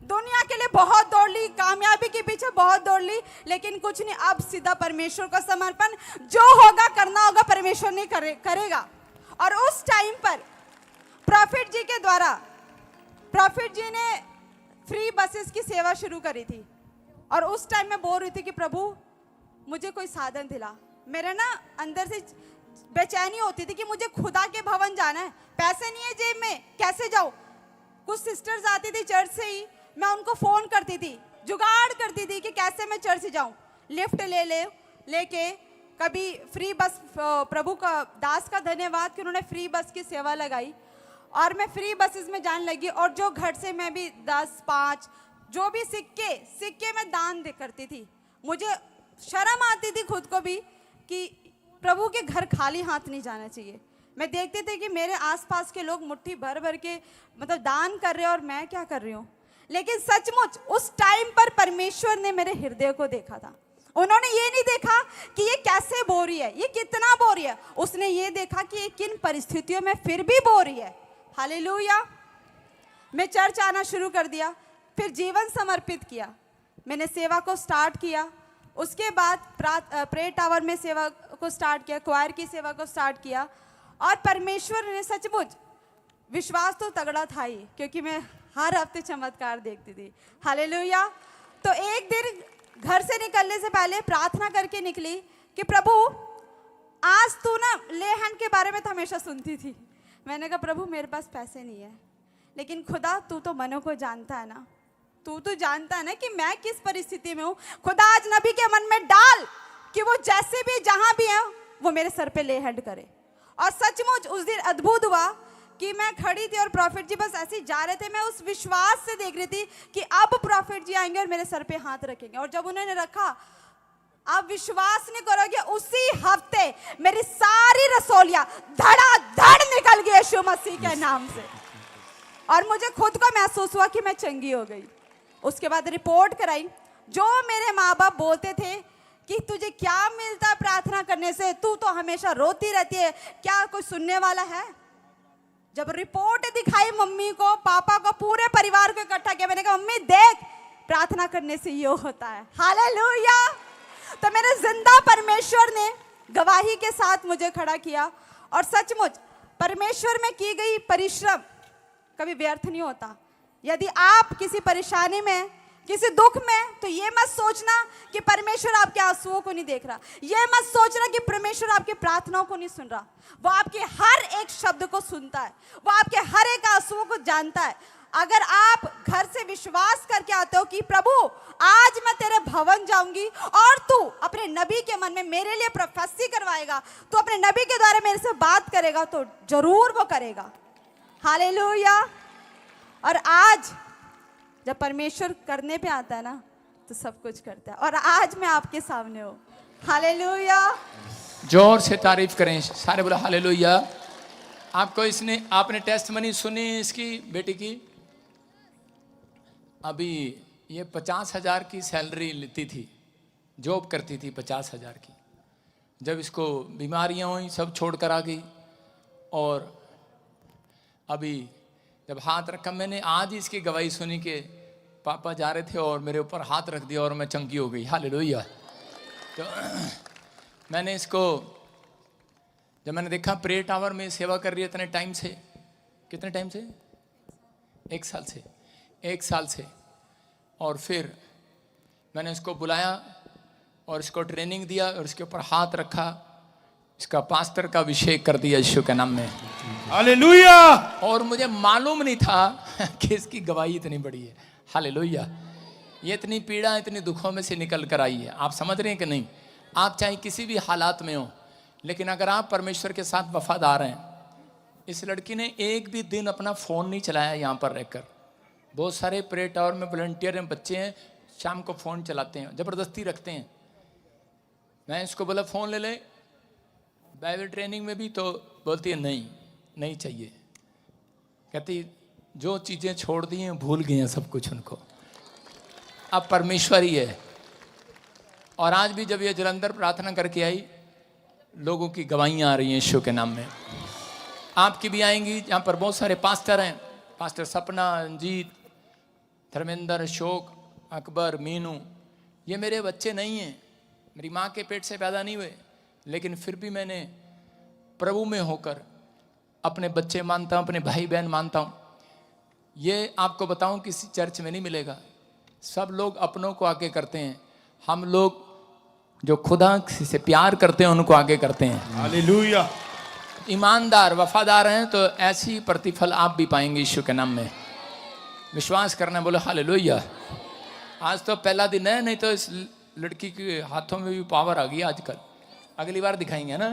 दुनिया के लिए बहुत दौड़ ली, कामयाबी के पीछे बहुत दौड़ ली, लेकिन कुछ नहीं। अब सीधा परमेश्वर का समर्पण, जो होगा करना होगा, परमेश्वर नहीं करेगा। और उस टाइम पर प्रॉफिट जी के द्वारा, प्रॉफिट जी ने फ्री बसेस की सेवा शुरू करी थी। और उस टाइम मैं बोल रही थी कि प्रभु मुझे कोई साधन दिला। मेरे ना अंदर से बेचैनी होती थी कि मुझे खुदा के भवन जाना है, पैसे नहीं है जेब में, कैसे जाऊं। कुछ सिस्टर्स आती थी चर्च से ही, मैं उनको फोन करती थी, जुगाड़ करती थी कि कैसे मैं चर्च जाऊं। लिफ्ट लेके कभी फ्री बस, प्रभु का दास का धन्यवाद कि उन्होंने फ्री बस की सेवा लगाई और मैं फ्री बसेस में जाने लगी। और जो घर से मैं भी 10-5 जो भी सिक्के मैं दान दे करती थी। मुझे शर्म आती थी खुद को भी कि प्रभु के घर खाली हाथ नहीं जाना चाहिए। मैं देखते थे कि मेरे आसपास के लोग मुट्ठी भर भर के मतलब दान कर रहे हैं और मैं क्या कर रही हूँ। लेकिन सचमुच उस टाइम पर परमेश्वर ने मेरे हृदय को देखा था। उन्होंने ये नहीं देखा कि ये कैसे बो रही है, ये कितना बो रही है, उसने ये देखा कि ये किन परिस्थितियों में फिर भी बो रही है। हालेलुया। मैं चर्च आना शुरू कर दिया, फिर जीवन समर्पित किया, मैंने सेवा को स्टार्ट किया। उसके बाद प्रे टावर में सेवा को स्टार्ट किया, क्वायर की सेवा को स्टार्ट किया और परमेश्वर ने सचमुच, विश्वास तो तगड़ा था ही क्योंकि मैं हर हफ्ते चमत्कार देखती थी। हालेलुया। तो एक दिन घर से निकलने से पहले प्रार्थना करके निकली कि प्रभु आज तू ना ले हैंड के बारे में तो हमेशा सुनती थी। मैंने कहा प्रभु मेरे पास पैसे नहीं है, लेकिन खुदा तू तो मनों को जानता है ना, तू तो जानता है ना कि मैं किस परिस्थिति में हूँ। खुदा आज नबी के मन में डाल कि वो जैसे भी जहां भी है वो मेरे सर पे ले हैंड करे। और सचमुच उस दिन अद्भुत हुआ कि मैं खड़ी थी और प्रॉफिट जी बस ऐसे ही जा रहे थे। मैं उस विश्वास से देख रही थी कि अब प्रॉफिट जी आएंगे और मेरे सर पे हाथ रखेंगे। और जब उन्होंने रखा, आप विश्वास नहीं करोगे, उसी हफ्ते मेरी सारी रसोलियां धड़ाधड़ निकल गई यीशु मसीह के नाम से। और मुझे खुद को महसूस हुआ कि मैं चंगी हो गई। उसके बाद रिपोर्ट कराई। जो मेरे माँ बाप बोलते थे कि तुझे क्या मिलता प्रार्थना करने से, तू तो हमेशा रोती रहती है, क्या कोई सुनने वाला है। जब रिपोर्ट दिखाई मम्मी को, पापा को, पूरे परिवार को इकट्ठा किया, मैंने कहा मम्मी देख प्रार्थना करने से ये होता है। हालेलुया। तो मेरे जिंदा परमेश्वर ने गवाही के साथ मुझे खड़ा किया। और सचमुच परमेश्वर में की गई परिश्रम कभी व्यर्थ नहीं होता। यदि आप किसी परेशानी में, किसी दुख में, तो ये मत सोचना कि परमेश्वर आपके आंसुओं को नहीं देख रहा। ये मत सोचना कि परमेश्वर आपकी प्रार्थनाओं को नहीं सुन रहा। वो आपके हर एक शब्द को सुनता है, वो आपके हर एक आंसुओं को जानता है। अगर आप घर से विश्वास करके आते हो कि प्रभु आज मैं तेरे भवन जाऊंगी और तू अपने नबी के मन में मेरे लिए प्रोफेसी करवाएगा, तू अपने नबी के द्वारा मेरे से बात करेगा, तो जरूर वो करेगा। हालेलुया। और आज जब परमेश्वर करने पे आता है ना तो सब कुछ करता है। और आज मैं आपके सामने हूँ। हालेलुया। जोर से तारीफ करें, सारे बोला हालेलुया। आपको आपने टेस्टमनी सुनी इसकी बेटी की? अभी ये 50,000 की सैलरी लेती थी, जॉब करती थी 50,000 की। जब इसको बीमारियां हुई सब छोड़कर आ गई। और अभी जब हाथ रखा, मैंने आज ही इसकी गवाही सुनी कि पापा जा रहे थे और मेरे ऊपर हाथ रख दिया और मैं चंगी हो गई। हालेलुया। तो मैंने इसको, जब मैंने देखा प्रे टावर में सेवा कर रही है इतने टाइम से, कितने टाइम से? 1 साल से। और फिर मैंने इसको बुलाया और इसको ट्रेनिंग दिया और इसके ऊपर हाथ रखा, इसका पास्टर का अभिषेक कर दिया यीशु के नाम में। हालेलुया। और मुझे मालूम नहीं था कि इसकी गवाही इतनी बड़ी है। हालेलुया। ये इतनी पीड़ा, इतनी दुखों में से निकल कर आई है। आप समझ रहे हैं कि नहीं? आप चाहे किसी भी हालात में हो, लेकिन अगर आप परमेश्वर के साथ वफादार हैं। इस लड़की ने एक भी दिन अपना फ़ोन नहीं चलाया यहाँ पर रहकर। बहुत सारे प्रे टावर में वॉलंटियर हैं, बच्चे हैं, शाम को फ़ोन चलाते हैं, ज़बरदस्ती रखते हैं। मैं इसको बोला फ़ोन ले ले, बाइबल ट्रेनिंग में भी, तो बोलती है नहीं चाहिए। कहती जो चीज़ें छोड़ दी हैं, भूल गई हैं सब कुछ उनको, अब परमेश्वर ही है। और आज भी जब ये जलंधर प्रार्थना करके आई, लोगों की गवाहियाँ आ रही हैं यीशु के नाम में। आपकी भी आएंगी। यहाँ पर बहुत सारे पास्टर हैं, पास्टर सपना, रंजीत, धर्मेंद्र, अशोक, अकबर, मीनू। ये मेरे बच्चे नहीं हैं, मेरी माँ के पेट से पैदा नहीं हुए, लेकिन फिर भी मैंने प्रभु में होकर अपने बच्चे मानता हूँ, अपने भाई बहन मानता हूँ। ये आपको बताऊँ किसी चर्च में नहीं मिलेगा। सब लोग अपनों को आगे करते हैं, हम लोग जो खुदा से प्यार करते हैं उनको आगे करते हैं। हालेलुया। ईमानदार वफादार हैं तो ऐसी प्रतिफल आप भी पाएंगे यीशु के नाम में। विश्वास करना, बोलो हालेलुया। आज तो पहला दिन है, नहीं तो इस लड़की के हाथों में भी पावर आ गई आजकल। अगली बार दिखाएंगे ना,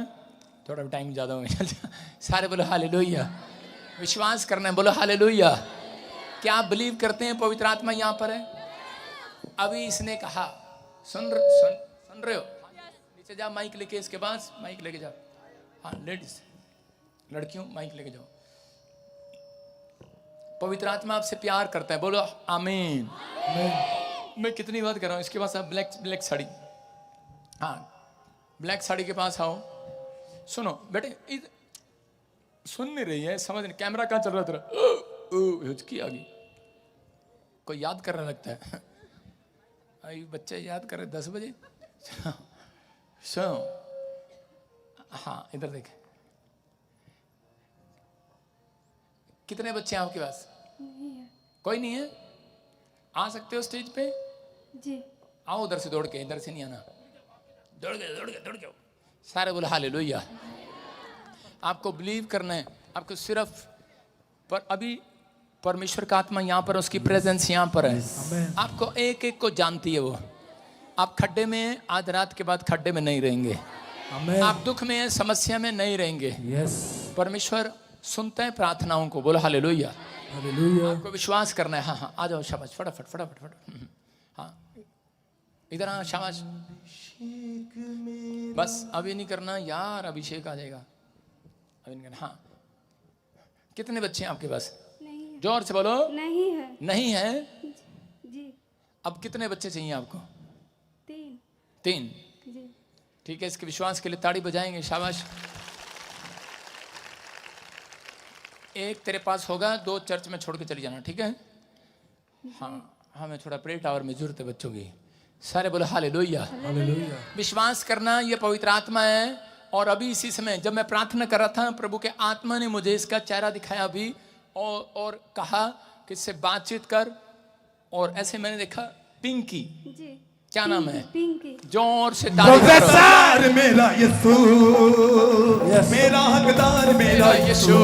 थोड़ा टाइम ज़्यादा हो गया। सारे बोलो हालेलुया। विश्वास करना है, बोलो हालेलुया। क्या आप बिलीव करते हैं पवित्र आत्मा यहाँ पर है? अभी इसने कहा, सुन रहे हो? नीचे जा, माइक लेके, इसके पास माइक लेके जाओ। हाँ लेडीज, लड़कियों माइक लेके जाओ। पवित्र आत्मा आपसे प्यार करता है, बोलो आमीन। मैं कितनी बात कर रहा हूँ। इसके पास आप ब्लैक साड़ी, हाँ ब्लैक साड़ी के पास आओ। सुनो बेटे, सुन नहीं रही है, समझ नहीं। कैमरा कहाँ चल रहा तेरा? हिचकी आ गई। कोई याद कर रहा लगता है। अभी बच्चे याद कर रहे 10 बजे। सुनो, हाँ इधर देखे। कितने बच्चे हैं आपके पास? नहीं है। कोई नहीं है? आ सकते हो स्टेज पे? जी। आओ उधर से दौड़ के, इधर से नहीं आना। दौड़ के सारे बोले हालेलुया। आपको बिलीव करना है, आपको सिर्फ पर अभी परमेश्वर का आत्मा यहाँ पर, उसकी प्रेजेंस यहाँ पर है। आपको एक एक को जानती है वो। आप खड्डे में हैं, आज रात के बाद खड्डे में नहीं रहेंगे। आप दुख में हैं, समस्या में नहीं रहेंगे। परमेश्वर सुनते हैं प्रार्थनाओं को, बोलो हालेलुया। आपको विश्वास करना है। हाँ हाँ आ जाओ, शाबाश, फटाफट। हाँ इधर हाँ, शाबाश। बस अभी नहीं करना यार, अभिषेक आ जाएगा। अभी नहीं करना। हाँ कितने बच्चे हैं आपके पास? नहीं है। जोर से बोलो। नहीं है। नहीं है? जी। अब कितने बच्चे चाहिए आपको? 3। 3। जी। ठीक है, इसके विश्वास के लिए ताड़ी बजाएंगे, शाबाश। एक तेरे पास होगा, 2 चर्च में छोड़ के चली जाना, ठीक है? हाँ हमें थोड़ा प्रे टावर में जरूरत है बच्चों की। सारे बोलो हालेलुया। विश्वास करना, ये पवित्र आत्मा है। और अभी इसी समय जब मैं प्रार्थना कर रहा था, प्रभु के आत्मा ने मुझे इसका चेहरा दिखाया अभी, और कहा कि इससे बातचीत कर। और ऐसे मैंने देखा पिंकी। जी। क्या नाम है? पिंकी। जोर से ताली करो। प्रोफेसर मेरा यीशु, मेरा हकदार मेरा यीशु,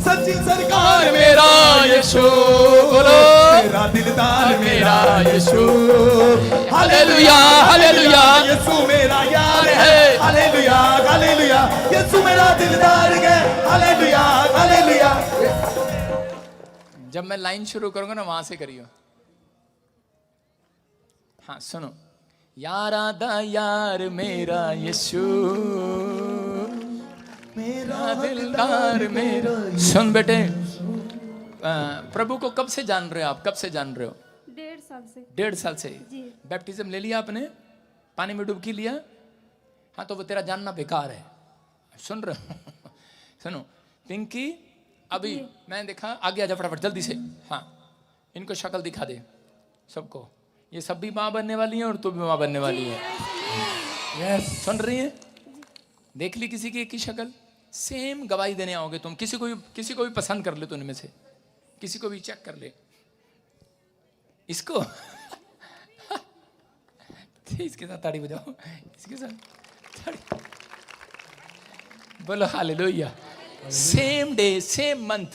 सच्ची सरकार मेरा यीशु, बोलो मेरा दिलदार मेरा यीशु। Hallelujah hallelujah. यीशु मेरा यार है। Hallelujah hallelujah. यीशु मेरा दिलदार है। Hallelujah hallelujah. जब मैं लाइन शुरू करूंगा ना, वहां से करियो। हाँ सुनो। यारा दा यार मेरा यीशु, मेरा दिलदार मेरा। सुन बेटे, प्रभु को कब से जान रहे हो आप? कब से जान रहे हो? 1.5 साल से। 1.5 साल से। जी। बैप्टिज्म ले लिया आपने? पानी में डुबकी लिया? हाँ तो वो तेरा जानना बेकार है। सुन रहे हो? सुनो पिंकी, अभी मैंने देखा, आगे आजा फटाफट जल्दी से। हाँ इनको शक्ल दिखा दे सबको। ये सब भी माँ बनने वाली है और तू भी माँ बनने वाली है। सुन रही है? देख ली किसी की एक ही शक्ल? सेम गवाही देने आओगे तुम। किसी को भी पसंद कर ले तो उनमें से किसी को भी चेक कर ले। इसको इसके साथ ताड़ी बजाओ, इसके साथ ताड़ी। बोलो hallelujah. Same day same month,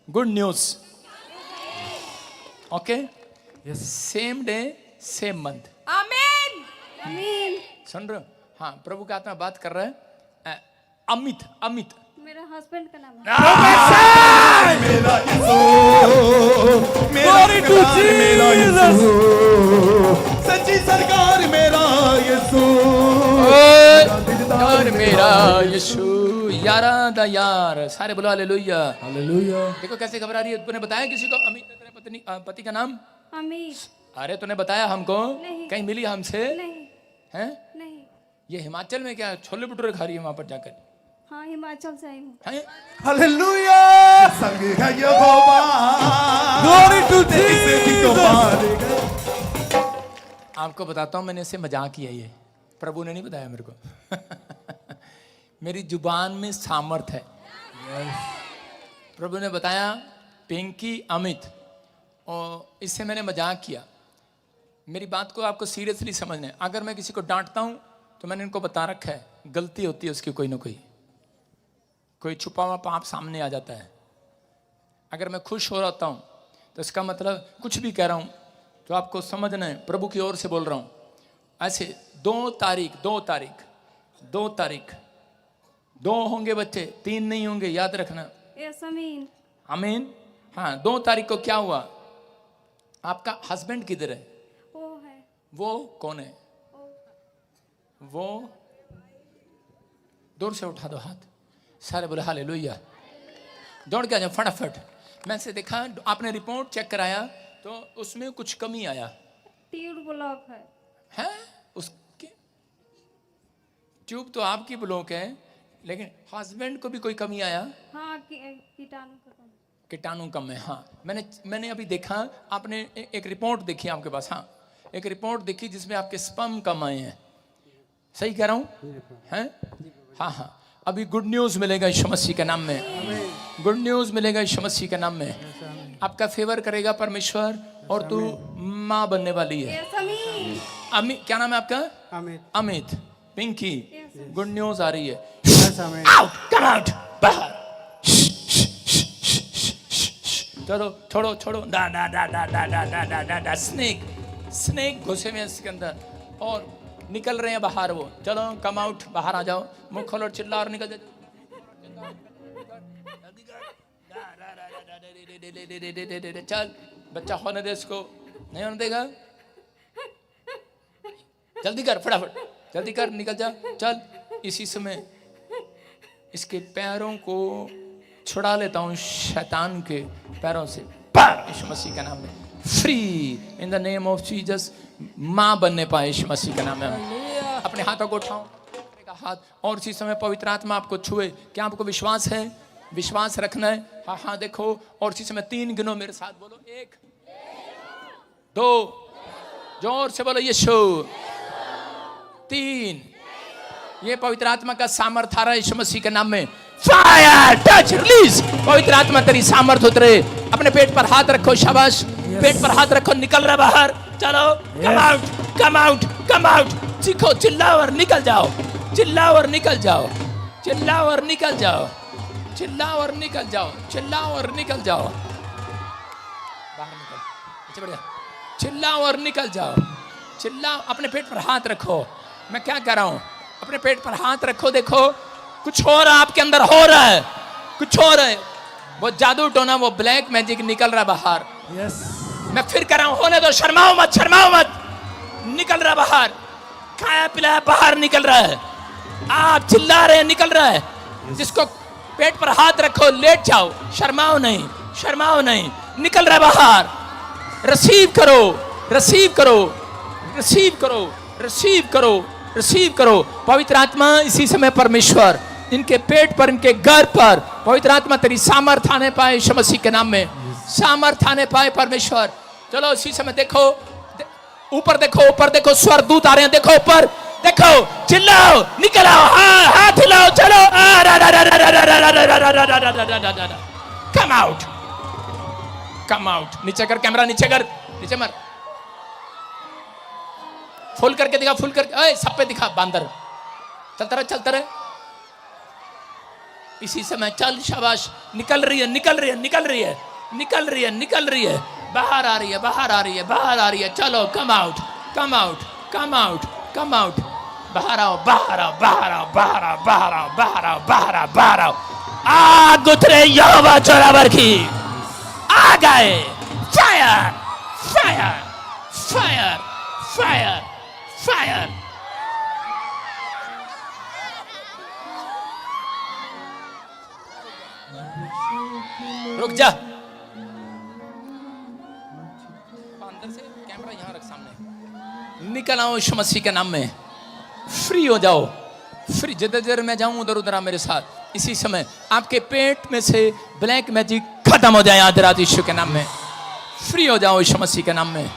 good news. Okay, same day same month. आमीन। आमीन। सुन रहे हो? हाँ प्रभु का आत्मा बात कर रहा है। अमित मेरा हस्बैंड का नाम है। मेरा यीशु, मेरा हकदार मेरा यीशु, सच्ची सरकार मेरा यीशु, यार मेरा यीशु। यारा दा यार। सारे बोलो हालेलुया। देखो कैसे घबरा रही है। तूने बताया किसी को अमित ने तेरे पति का नाम? अमित। अरे तूने बताया हमको? नहीं। कहीं मिली हमसे? नहीं। हैं? नहीं। ये हिमाचल में क्या छोले भटूरे खा रही है वहां पर जाकर? हाँ हिमाचल से आई हूँ। हैं? हालेलुया। संग है यहोवा, ग्लोरी टू जीसस। आपको बताता हूं, मैंने इससे मजाक किया। ये प्रभु ने नहीं बताया मेरे को। मेरी जुबान में सामर्थ है। प्रभु ने बताया पिंकी अमित, और इससे मैंने मजाक किया। मेरी बात को आपको सीरियसली समझना है। अगर मैं किसी को डांटता हूं तो मैंने इनको बता रखा है, गलती होती है उसकी कोई ना कोई छुपा हुआ पाप सामने आ जाता है। अगर मैं खुश हो रहा हूं तो इसका मतलब कुछ भी कह रहा हूं तो आपको समझना है, प्रभु की ओर से बोल रहा हूं। ऐसे 2 तारीख 2 होंगे बच्चे, 3 नहीं होंगे, याद रखना। यस आमीन। आमीन। हाँ, 2 तारीख को क्या हुआ? आपका हस्बैंड किधर है? वो है। वो कौन है? वो दूर से उठा दो हाथ, सारे बोले हालेलुया। दौड़ के आ जाओ फटाफट। मैं से देखा, आपने रिपोर्ट चेक कराया तो उसमें कुछ कमी आया ट्यूब ब्लॉक है। हैं? उसके ट्यूब तो आपकी ब्लॉक है, लेकिन हस्बैंड को भी कोई कमी आया? हाँ कीटाणु खत्म। कीटाणु कम है। हाँ, मैंने अभी देखा, आपने एक रिपोर्ट देखी आपके पास? हाँ, एक रिपोर्ट देखी जिसमें आपके स्पर्म कम आए हैं। सही कह रहा हूँ? हैं? हाँ, अभी गुड न्यूज मिलेगा यीशु मसीह के नाम में। गुड न्यूज मिलेगा यीशु मसीह के नाम में। आपका फेवर करेगा परमेश्वर और तू माँ बनने वाली है। यस आमीन। अमित, क्या नाम है आपका? अमित। पिंकी, गुड न्यूज आ रही है। आउट, कम आउट, बाहर। चलो छोड़ो। स्नेक घुसे में इसके अंदर और निकल रहे हैं बाहर। वो चलो कम आउट, बाहर आ जाओ, मुंह खोलो, चिल्ला और निकल जाओ। चल, बच्चा होने दे इसको, नहीं होने देगा। जल्दी कर, फटाफट जल्दी कर, निकल जा। चल, इसी समय इसके पैरों को छुड़ा लेता हूं शैतान के पैरों से, यीशु मसीह के नाम में। Free in the name of Jesus. मां बनने पाए यीशु मसीह के नाम में। अपने हाथों को उठाओ, हाथ, और इसी समय पवित्र आत्मा आपको छुए। क्या आपको विश्वास है? विश्वास रखना है। हाँ, देखो, और इसी समय 3 गिनो मेरे साथ, बोलो 1 2, जोर से बोलो यीशु। 3। ये पवित्र आत्मा का सामर्थ आ रहा है यीशु मसीह के नाम में। Fire, touch, release. पवित्र आत्मा तेरी सामर्थ उतरे। अपने पेट पर हाथ रखो, शाबाश। पेट पर हाथ रखो, निकल रहा बाहर। चलो, come out, come out, come out. सीखो, चिल्लाओ और निकल जाओ, चिल्लाओ और निकल जाओ, चिल्लाओ और निकल जाओ, चिल्लाओ और निकल जाओ, चिल्लाओ और निकल जाओ। बाहर निकल, अच्छा बढ़िया। चिल्लाओ और निकल जाओ, चिल्लाओ। अपने पेट पर हाथ रखो। मैं क्या कह रहा हूं? अपने पेट पर हाथ रखो। देखो, कुछ हो रहा है आपके अंदर, हो रहा है, कुछ हो रहा है। वो जादू टोना, वो ब्लैक मैजिक निकल रहा बाहर। मैं फिर कह रहा हूं, होने दो, शर्माओ मत, शर्माओ मत। निकल रहा बाहर, खाया पिलाया बाहर निकल रहा है। आप चिल्ला रहे हैं, निकल रहा है। जिसको पेट पर हाथ रखो, लेट जाओ, शर्माओ नहीं, शर्माओ नहीं। निकल रहा बाहर। रिसीव करो, रिसीव करो, रिसीव करो, रिसीव करो, रिसीव करो। पवित्र आत्मा इसी समय परमेश्वर इनके पेट पर, इनके घर पर पवित्र आत्मा तेरी सामर्थ आने पाए यीशु मसीह के नाम में। सामर्थ आने पाए परमेश्वर। चलो इसी समय देखो, ऊपर देखो, ऊपर देखो, स्वर्गदूत आ रहे हैं। देखो ऊपर, देखो, चिल्लाओ, निकल आओ, हाथ हिलाओ, चलो। Come out, come out. नीचे कर कैमरा, नीचे कर, नीचे मर। फुल करके दिखा, फुल करके, सब पे दिखा। बांदर चलता रहे, चलता रहे। इसी समय चल, शाबाश। निकल रही है, निकल रही है, निकल रही है, निकल रही है, निकल रही है। बाहर आ रही है, बाहर आ रही है, बाहर आ रही है। चलो, come out, come out, come out, come out. बाहर आओ, बाहर आओ, बाहर आओ, बाहर आओ, बाहर आओ, बाहर आओ, बाहर आओ, बाहर आओ। आग उतरे यहोवा जोरावर की। आ गए। Fire, fire, fire, fire, fire. रुक जा। अंदर से कैमरा यहां रख सामने। निकल आओ यीशु मसीह के नाम में। फ्री हो जाओ, फ्री। जिधर जिधर मैं जाऊं उधर उधर मेरे साथ। इसी समय आपके पेट में से ब्लैक मैजिक खत्म हो जाए आज रात यीशु के नाम में। फ्री हो जाओ यीशु मसीह के नाम में।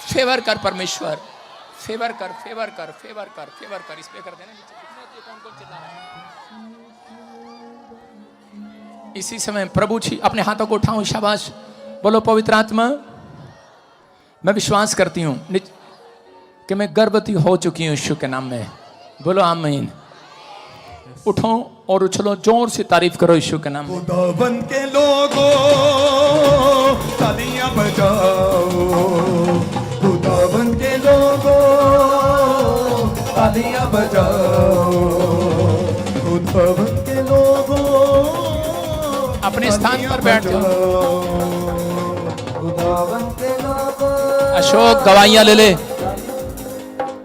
फेवर कर परमेश्वर, फेवर कर, फेवर कर, फेवर कर, फेवर कर। इस पे कर देना। कौन कौन चिल्ला रहा है? इसी समय प्रभु जी अपने हाथों को उठाओ, शाबाश। बोलो पवित्र आत्मा मैं विश्वास करती हूँ कि मैं गर्भवती हो चुकी हूँ यीशु के नाम में। बोलो आमीन। उठो और उछलो, जोर से तारीफ करो यीशु के नाम में। खुदावन के लोगों तालियां बजाओ, खुदावन के लोगों तालियां बजाओ, खुदावन के लोगों अपने स्थान पर बैठ जाओ। खुदावन के लोगों। अशोक गवाइयां ले ले,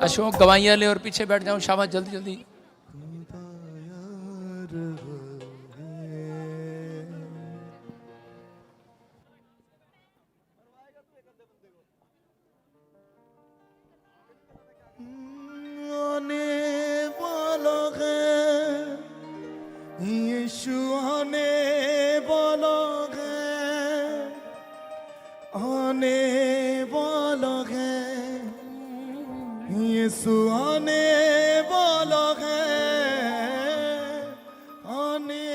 अशोक गवाइयां ले और पीछे बैठ जाओ। शाबाश, जल्दी जल्दी। आने वाला है यीशु, आने वाला है, आने वाला है यीशु, आने वाला है, आने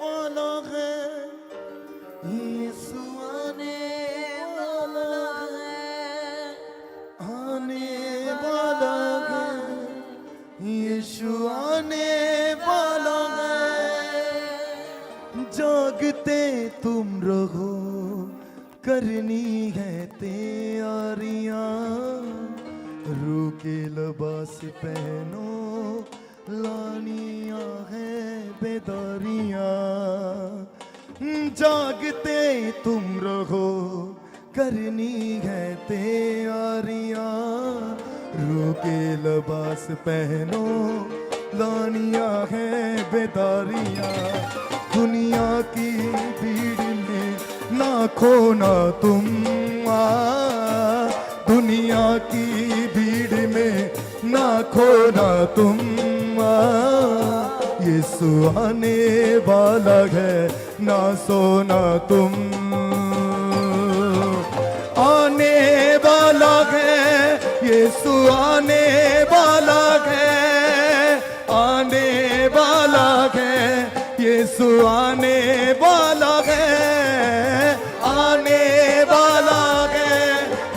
वाला है यीशु, आने वाला है, आने वाला है यीशु, आने वाला है। जागते तुम रहो, करनी है तैयारियां, रूके लिबास पहनो, लानिया है बेदारियां। जागते तुम रहो, करनी है तैयारियां, रूके लिबास पहनो, लानिया है बेदारियां। दुनिया की भीड़ में ना खोना तुम, दुनिया की भीड़ में ना खोना तुम, यीशु आने वाला है, ना सोना तुम, आने वाला है यीशु, आने वाला है, आने वाला है यीशु, आने वाला है, आने वाला है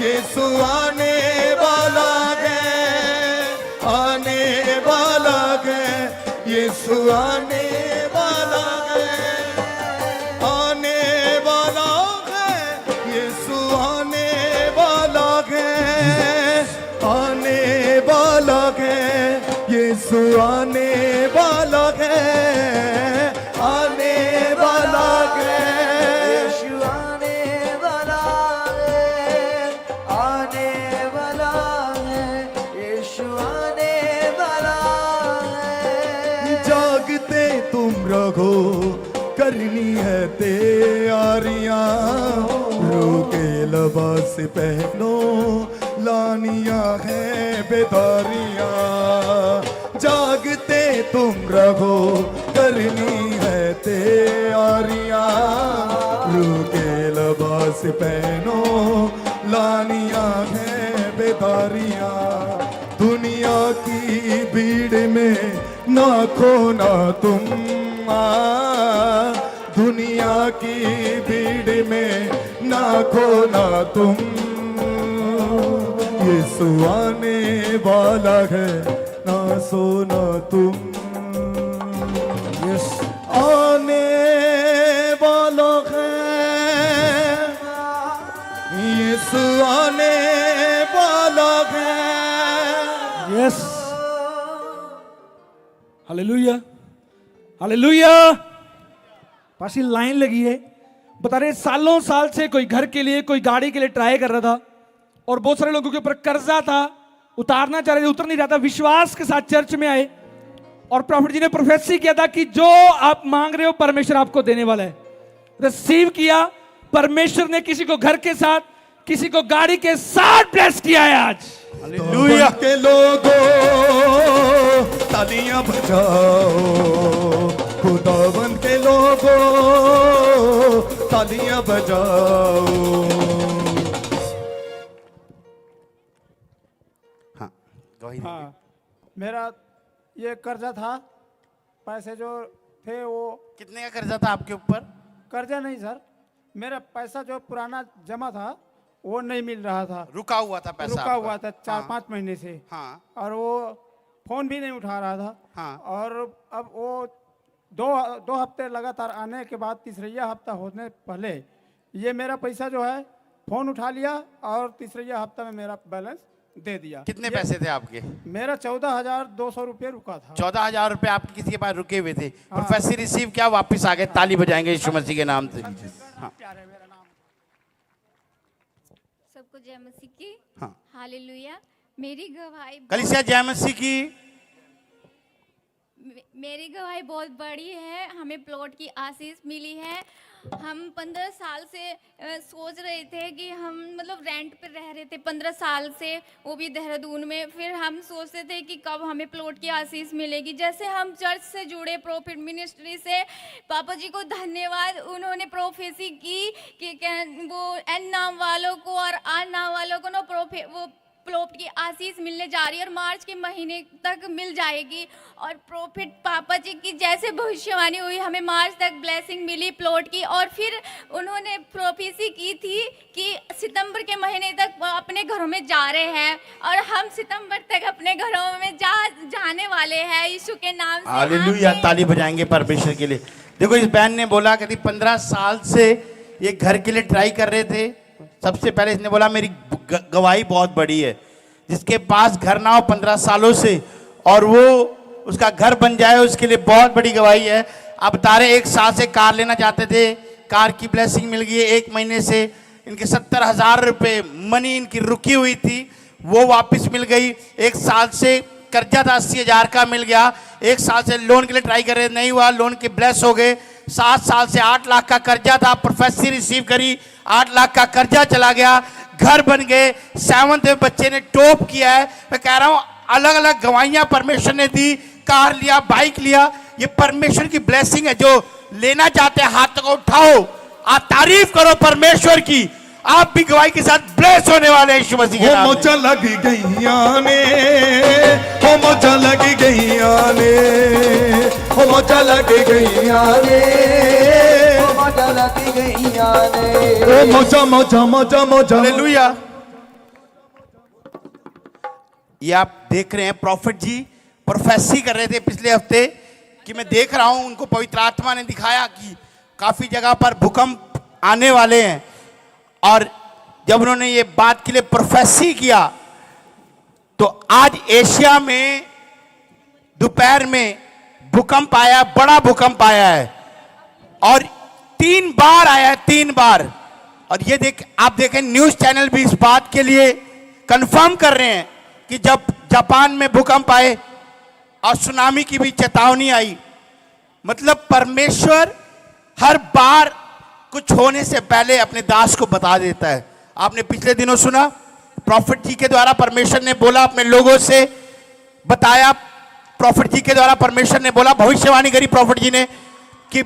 यीशु, आने वाला है, आने वाला है यीशु, आने वाला है, आने वाला है यीशु, आने वाला है, आने वाला है यीशु, आने वाला है, आने वाला है यीशु, आने वाला है, आने वाला है यीशु, आने वाला है। जागते तुम रहो, करनी है तैयारियां, रूके लिबास पहनो, लानिया है बेदारियां। जागते तुम रहो, करनी है तैयारियां, रूके लिबास पहनो, लानिया है बेदारियां। दुनिया की भीड़ में ना खोना तुम, दुनिया की भीड़ में ना खोना तुम, यीशु आने वाला है, ना सोना तुम, यस आने वाला है यीशु, आने वाला है, yes, hallelujah, hallelujah. Pasi line लगी है, बता रहे सालों साल से कोई घर के लिए, कोई गाड़ी के लिए ट्राई कर रहा था, और बहुत सारे लोगों के ऊपर कर्जा था, उतारना चाह रहे थे, उतर नहीं रहा था। विश्वास के साथ चर्च में आए और प्रॉफिट जी ने प्रोफेसी किया था कि जो आप मांग रहे हो परमेश्वर आपको देने वाला है। रिसीव किया, परमेश्वर ने किसी को घर के साथ, किसी को गाड़ी के साथ ब्लेस किया है आज। हालेलुया के लोगों तालियां बजाओ, खुदावन के लोगों तालियां बजाओ। हाँ, मेरा ये कर्जा था, पैसे जो थे वो। कितने का कर्जा था आपके ऊपर? कर्जा नहीं सर, मेरा पैसा जो पुराना जमा था वो नहीं मिल रहा था, रुका हुआ था पैसा रुका आपका? हुआ था 4-5 हाँ, महीने से। हाँ और वो फोन भी नहीं उठा रहा था। हाँ। और अब वो दो हफ्ते लगातार आने के बाद तीसरा हफ्ता होने पहले ये मेरा पैसा जो है फोन उठा लिया और तीसरा हफ्ता में मेरा बैलेंस दे दिया। कितने ये पैसे थे आपके? मेरा 14,200 रुपये रुका था। 14,000 रुपए आपके किसी के पास रुके हुए थे, प्रोफेसर रिसीव किया, वापस आ गए, ताली बजाएंगे यीशु मसीह के नाम से। हाँ सबको जय मसीह की। हाँ। हालेलुया। मेरी गवाही कलीसिया जय मसीह की। मेरी गवाही बहुत बड़ी है। हमें प्लॉट की आशीष मिली है। हम 15 साल से सोच रहे थे कि हम मतलब रेंट पे रह रहे थे 15 साल से, वो भी देहरादून में। फिर हम सोचते थे कि कब हमें प्लॉट की आशीष मिलेगी। जैसे हम चर्च से जुड़े, प्रॉफिट मिनिस्ट्री से, पापा जी को धन्यवाद, उन्होंने प्रोफेसी की कि वो एन नाम वालों को और आर नाम वालों को ना वो प्लॉट की आशीष मिलने जा रही है और मार्च के महीने तक मिल जाएगी। और प्रॉफिट पापा जी की जैसे भविष्यवाणी हुई, हमें मार्च तक ब्लेसिंग मिली प्लॉट की। और फिर उन्होंने प्रोफेसी की थी कि सितंबर के महीने तक अपने घरों में जा रहे हैं और हम सितंबर तक अपने घरों में जाने वाले हैं यीशु के नाम से। हालेलुया, ताली बजाएंगे परमेश्वर के लिए। देखो इस बहन ने बोला कि 15 साल से ये घर के लिए ट्राई कर रहे थे। सबसे पहले इसने बोला मेरी गवाही बहुत बड़ी है, जिसके पास घर ना हो 15 सालों से और वो उसका घर बन जाए, उसके लिए बहुत बड़ी गवाही है। अब बता रहे 1 साल से कार लेना चाहते थे, कार की ब्लेसिंग मिल गई है। 1 महीने से इनके 70,000 रुपये मनी इनकी रुकी हुई थी, वो वापस मिल गई। 1 साल से कर्जा था 80,000 का, मिल गया। 1 साल से लोन के लिए ट्राई कर रहे, नहीं हुआ, लोन के ब्लेस हो गए। 7 साल से 8 लाख का कर्जा था, प्रोफेसर रिसीव करी, 8 लाख का कर्जा चला गया, घर बन गए। 7th में बच्चे ने टॉप किया है। मैं कह रहा हूं अलग अलग गवाहियां परमेश्वर ने दी, कार लिया, बाइक लिया। ये परमेश्वर की ब्लेसिंग है। जो लेना चाहते हैं हाथ को उठाओ, आप तारीफ करो परमेश्वर की। आप भी गवाही के साथ ब्लेस होने वाले हैं यीशु मसीह के नाम में। मोचा लग गईयां ने, हो मोचा लग गईयां ने, हो मोचा लग गईयां ने, हो मोचा लग गईयां ने, ओ मोचा मोचा मोचा मोचा। हालेलुया। ये आप देख रहे हैं प्रॉफिट जी प्रोफेसी कर रहे थे पिछले हफ्ते कि मैं देख रहा हूं उनको पवित्र आत्मा ने दिखाया कि काफी जगह पर भूकंप आने वाले हैं। और जब उन्होंने ये बात के लिए प्रोफेसी किया तो आज एशिया में दोपहर में भूकंप आया, बड़ा भूकंप आया है और 3 बार आया है, 3 बार। और ये आप देखें न्यूज चैनल भी इस बात के लिए कंफर्म कर रहे हैं कि जब जापान में भूकंप आए और सुनामी की भी चेतावनी आई। मतलब परमेश्वर हर बार कुछ होने से पहले अपने दास को बता देता है। आपने पिछले दिनों सुना प्रॉफिट जी के द्वारा परमेश्वर ने बोला, अपने लोगों से बताया। प्रॉफिट जी के द्वारा परमेश्वर ने बोला, भविष्यवाणी करी प्रॉफिट जी ने कि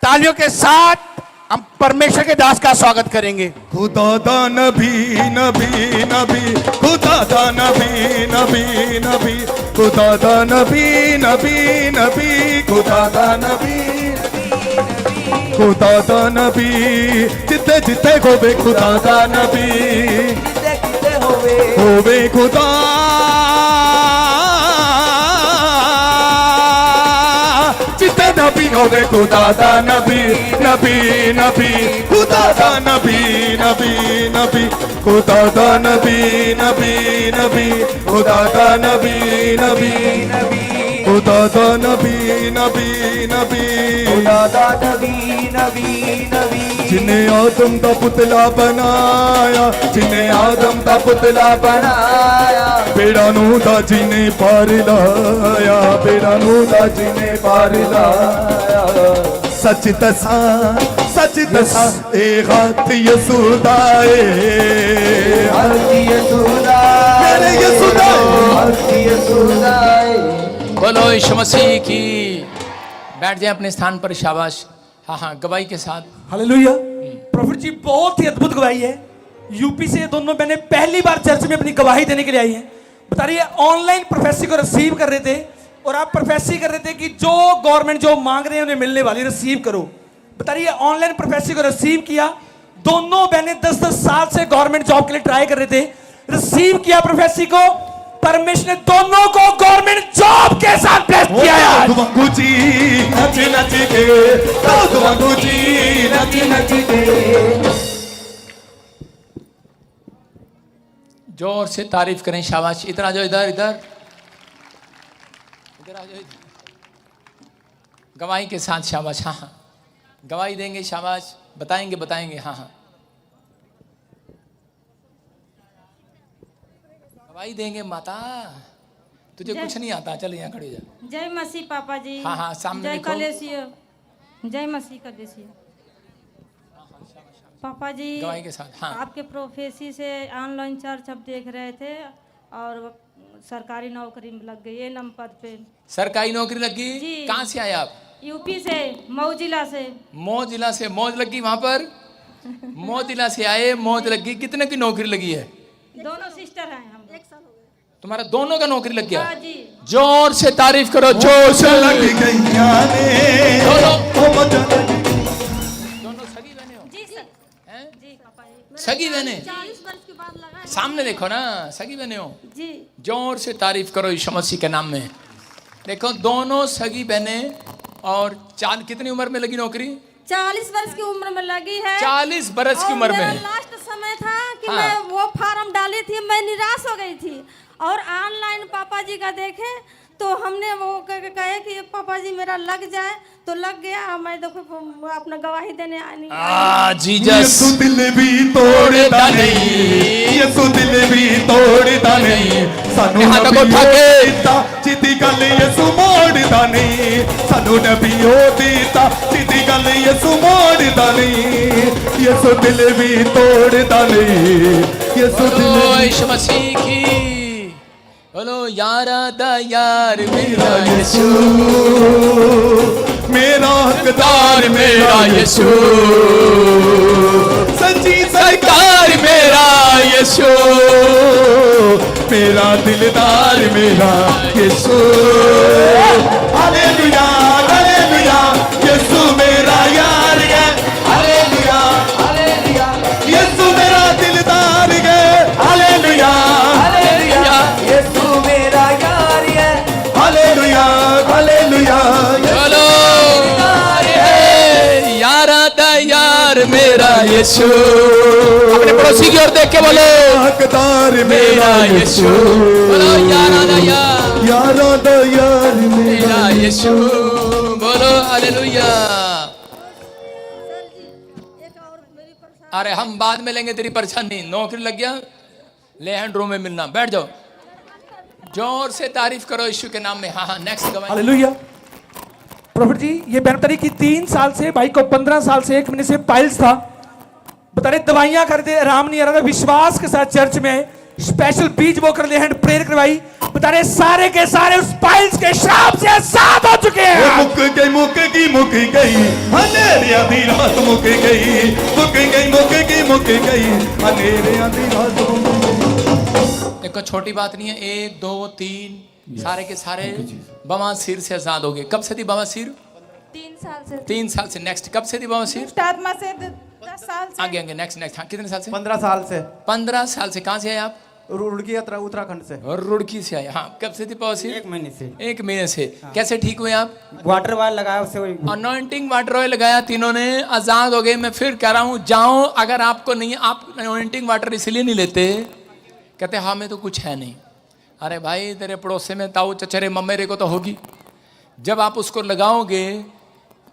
तालियों के साथ हम परमेश्वर के दास का स्वागत करेंगे। खुदा दा नबी नबी नबी, खुदा दा नबी नबी नबी, खुदा दा नबी नबी नबी, खुदा दा नबी, खुदा दा नबी, जिते जिते होवे खुदा दा नबी, जिते जिते होवे खुदा, जिते नबी होवे खुदा दा नबी नबी नबी, खुदा दा नबी नबी नबी, खुदा दा नबी नबी नबी, खुदा दा नबी नबी नबी, खुदा दा नबी नबी नबी, खुदा दा नबी नबी नबी। जिन्हें आदम दा पुतला बनाया, जिन्हें आदम दा पुतला बनाया, बेड़ा नूं दा जिन्हें पार लाया, बेड़ा नूं दा जिन्हें पार लाया। सच दसा ए हाथ यसूदा ए, हाथ यसूदा, मेरे यसूदा, हाथ यसूदा। बोलो यीशु मसीह की। बैठ जाए अपने स्थान पर, शाबाश। हाँ, गवाही के साथ। हालेलुया। प्रॉफिट जी बहुत ही अद्भुत गवाही है। यूपी से दोनों मैंने पहली बार चर्च में अपनी गवाही देने के लिए आई हैं। बता रही है ऑनलाइन प्रोफेसी को रिसीव कर रहे थे और आप प्रोफेसी कर रहे थे कि जो गवर्नमेंट जो मांग रहे हैं उन्हें मिलने वाली, रिसीव करो। बता रही है ऑनलाइन प्रोफेसी को रिसीव किया, दोनों बहनें 10-10 साल से गवर्नमेंट जॉब के लिए ट्राई कर रहे थे, रिसीव किया प्रोफेसी को, परमेश्वर ने दोनों को गवर्नमेंट जॉब के साथ ब्लेस किया है आज। वांगू जी नच नच के, दाऊद वांगू जी नच नच के। जोर से तारीफ करें, शाबाश। इधर आ जाओ, इधर इधर इधर आ जाओ, इधर। गवाही के साथ शाबाश। हाँ हाँ, गवाही देंगे, शाबाश। बताएंगे बताएंगे, हाँ हाँ, गवाही देंगे। माता तुझे कुछ नहीं आता, चल यहाँ खड़ी हो जा। जय मसीह पापा जी। हाँ हाँ, सामने जय देखो। कलेसिया, जय मसीह कलेसिया। पापा जी गवाही के साथ, हाँ। आपके प्रोफेसी से ऑनलाइन चर्च अब देख रहे थे और सरकारी नौकरी में लग गई, ये नंबर पे। सरकारी नौकरी लगी? जी। कहाँ से आए आप? यूपी से, मऊ जिला से। मऊ जिला से? मौज लगी वहां पर? मऊ जिला से आए, मौज लगी। कितने की नौकरी लगी है? दोनों सिस्टर हैं हम। 1 साल हो गया। तुम्हारा दोनों का नौकरी लग गया? हाँ जी। जोर से तारीफ करो, जोर से। लग गईया ने दोनों ओ मजा लग। दोनों सगी बहने हो? जी सर। हैं? जी पापा जी। सगी बहने? 40 वर्ष के बाद लगा है। सामने देखो ना, सगी बहने हो। जी। जोर से तारीफ करो यीशु मसीह के नाम में। देखो दोनों सगी बहने, और कितनी उम्र में लगी नौकरी? 40 वर्ष की उम्र में लगी है। 40 बरस की उम्र में। लास्ट समय था कि हाँ। मैं वो फार्म डाली थी, मैं निराश हो गई थी और ऑनलाइन पापा जी का देखे तो हमने वो कहे कि पापा जी मेरा लग जाए, तो लग गया। मैं देखो अपना गवाही देने आनी। जीसस यसु दिल भी तोड़ता नहीं, यसु दिल भी तोड़ता नहीं, सानू यहाँ तक उठा के। दीता जिदी गल यसु मोड़ता नहीं, सानू नबीओ दीता जिदी गल यसु मोड़ता नहीं, यसु दिल भी तोड़ता नहीं, यसु दिल बोलो भी। यीशु मसीह की। बोलो यारा दा यार मेरा यीशु, मेरा हकदार मेरा यीशु, सच्ची सरकार मेरा यीशु, मेरा दिलदार मेरा यीशु। हालेलुया हालेलुया, यीशु मेरा यार है। हालेलुया हालेलुया, यीशु मेरा दिलदार है। Hallelujah hallelujah. यीशु मेरा यार है। हालेलुया हालेलुया, बोलो यारा दा यार मेरा यीशु। अपने पड़ोसी की ओर देख के बोलो हकदार मेरा यीशु। बोलो यारा दा यार यारा दा यार मेरा यीशु। बोलो हालेलुया। अरे हम बाद में लेंगे तेरी परेशानी। नौकरी लग गया, ले हैंड रूम में मिलना, बैठ जाओ। जोर से तारीफ करो यीशु के नाम में। हाँ हाँ, नेक्स्ट गवाही। हालेलुया। प्रॉफिट जी, ये बहन बता रही कि 3 साल से, भाई को 15 साल से 1 महीने से पाइल्स था। बता रहे दवाइयां कर दे, आराम नहीं आ रहा था। विश्वास के साथ चर्च में स्पेशल बीज बो कर ले, हैंड प्रेयर करवाई। बता रहे सारे के सारे उस पाइल्स के श्राप से आजाद हो चुके हैं। मुक गई अंधेरिया दी रात मुक गई, मुक गई अंधेरिया दी रात मुक गई। देखो छोटी बात नहीं है, 1 2 3 सारे के सारे बवासीर से आजाद हो गए। कब से थी बवासीर? 3 साल से। 3 साल से। नेक्स्ट, कब से थी बवासीर? आत्मा से 10 साल से। आगे आगे, नेक्स्ट नेक्स्ट। हाँ, कितने साल से? 15 साल से। 15 साल से। कहाँ से आए आप? रुड़की उत्तराखंड से। और रुड़की से आए। हाँ, कब से थी बवासीर? 1 महीने से। 1 महीने से। कैसे ठीक हुए आप? वाटर वाल लगाया उससे वही। अनॉइंटिंग वाटर ऑयल लगाया, तीनों ने आजाद हो गए। मैं फिर कह रहा हूँ, जाओ। अगर आपको नहीं, आप अनॉइंटिंग वाटर इसलिए नहीं लेते, कहते हाँ में तो कुछ है नहीं। अरे भाई, तेरे पड़ोसे में ताऊ चचेरे मम्मेरे को तो होगी। जब आप उसको लगाओगे,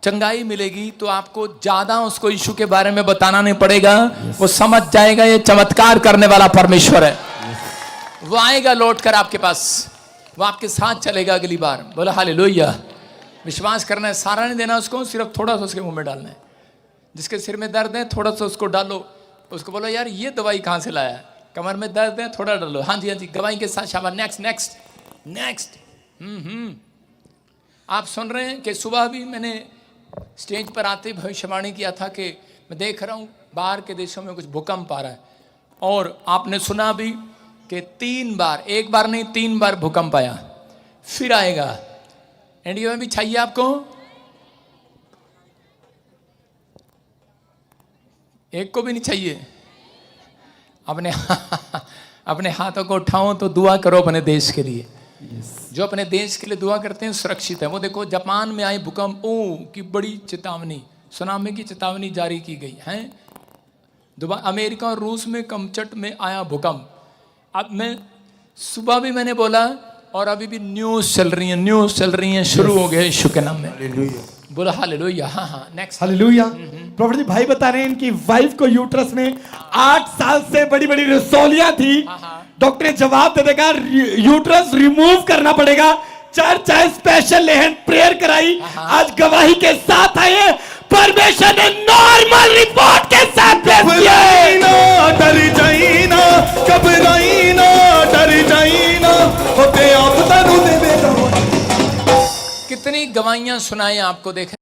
चंगाई मिलेगी, तो आपको ज्यादा उसको यीशु के बारे में बताना नहीं पड़ेगा। वो समझ जाएगा ये चमत्कार करने वाला परमेश्वर है। वो आएगा लौट कर आपके पास, वो आपके साथ चलेगा अगली बार। बोला हालेलुया। विश्वास करना है, सारा नहीं देना उसको, सिर्फ थोड़ा सा उसके मुंह में डालना है। जिसके सिर में दर्द है, थोड़ा सा उसको डालो। उसको बोलो यार ये दवाई कहाँ से लाया? कमर में दर्द है, थोड़ा डालो। हाँ जी हाँ जी, गवाही के साथ शाबाश। Next next next. आप सुन रहे हैं कि सुबह भी मैंने स्टेज पर आते भविष्यवाणी किया था कि मैं देख रहा हूँ बाहर के देशों में कुछ भूकंप आ रहा है। और आपने सुना भी कि 3 बार, 1 बार नहीं 3 बार भूकंप आया, फिर आएगा। इंडिया में भी चाहिए आपको? एक को भी नहीं चाहिए। अपने अपने हाथों को उठाओ तो दुआ करो अपने देश के लिए। जो अपने देश के लिए दुआ करते हैं सुरक्षित है। वो देखो जापान में आई भूकंप, की बड़ी चेतावनी, सुनामी की चेतावनी जारी की गई है। दुबई, अमेरिका और रूस में कमचट में आया भूकंप। अब मैं सुबह भी मैंने बोला और अभी भी न्यूज़ चल रही हैं, शुरू हो गए यीशु के नाम में। बोला हालेलुया। हाँ, नेक्स्ट। हालेलुया। प्रॉफिट जी भाई बता रहे हैं इनकी वाइफ को यूट्रस में 8 साल से बड़ी बड़ी रसौलियां थी। डॉक्टर ने जवाब दे देगा यूट्रस रिमूव करना पड़ेगा। चर्च है स्पेशल लेहन प्रेयर कराई, आज गवाही के साथ आए। परमेश्वर ने नॉर्मल रिपोर्ट के साथ ब्लेस किया। डर जाइना, घबराइना, डर जाइना, होते आप तनु दे। कितनी गवाहियां सुनाई आपको, देखें।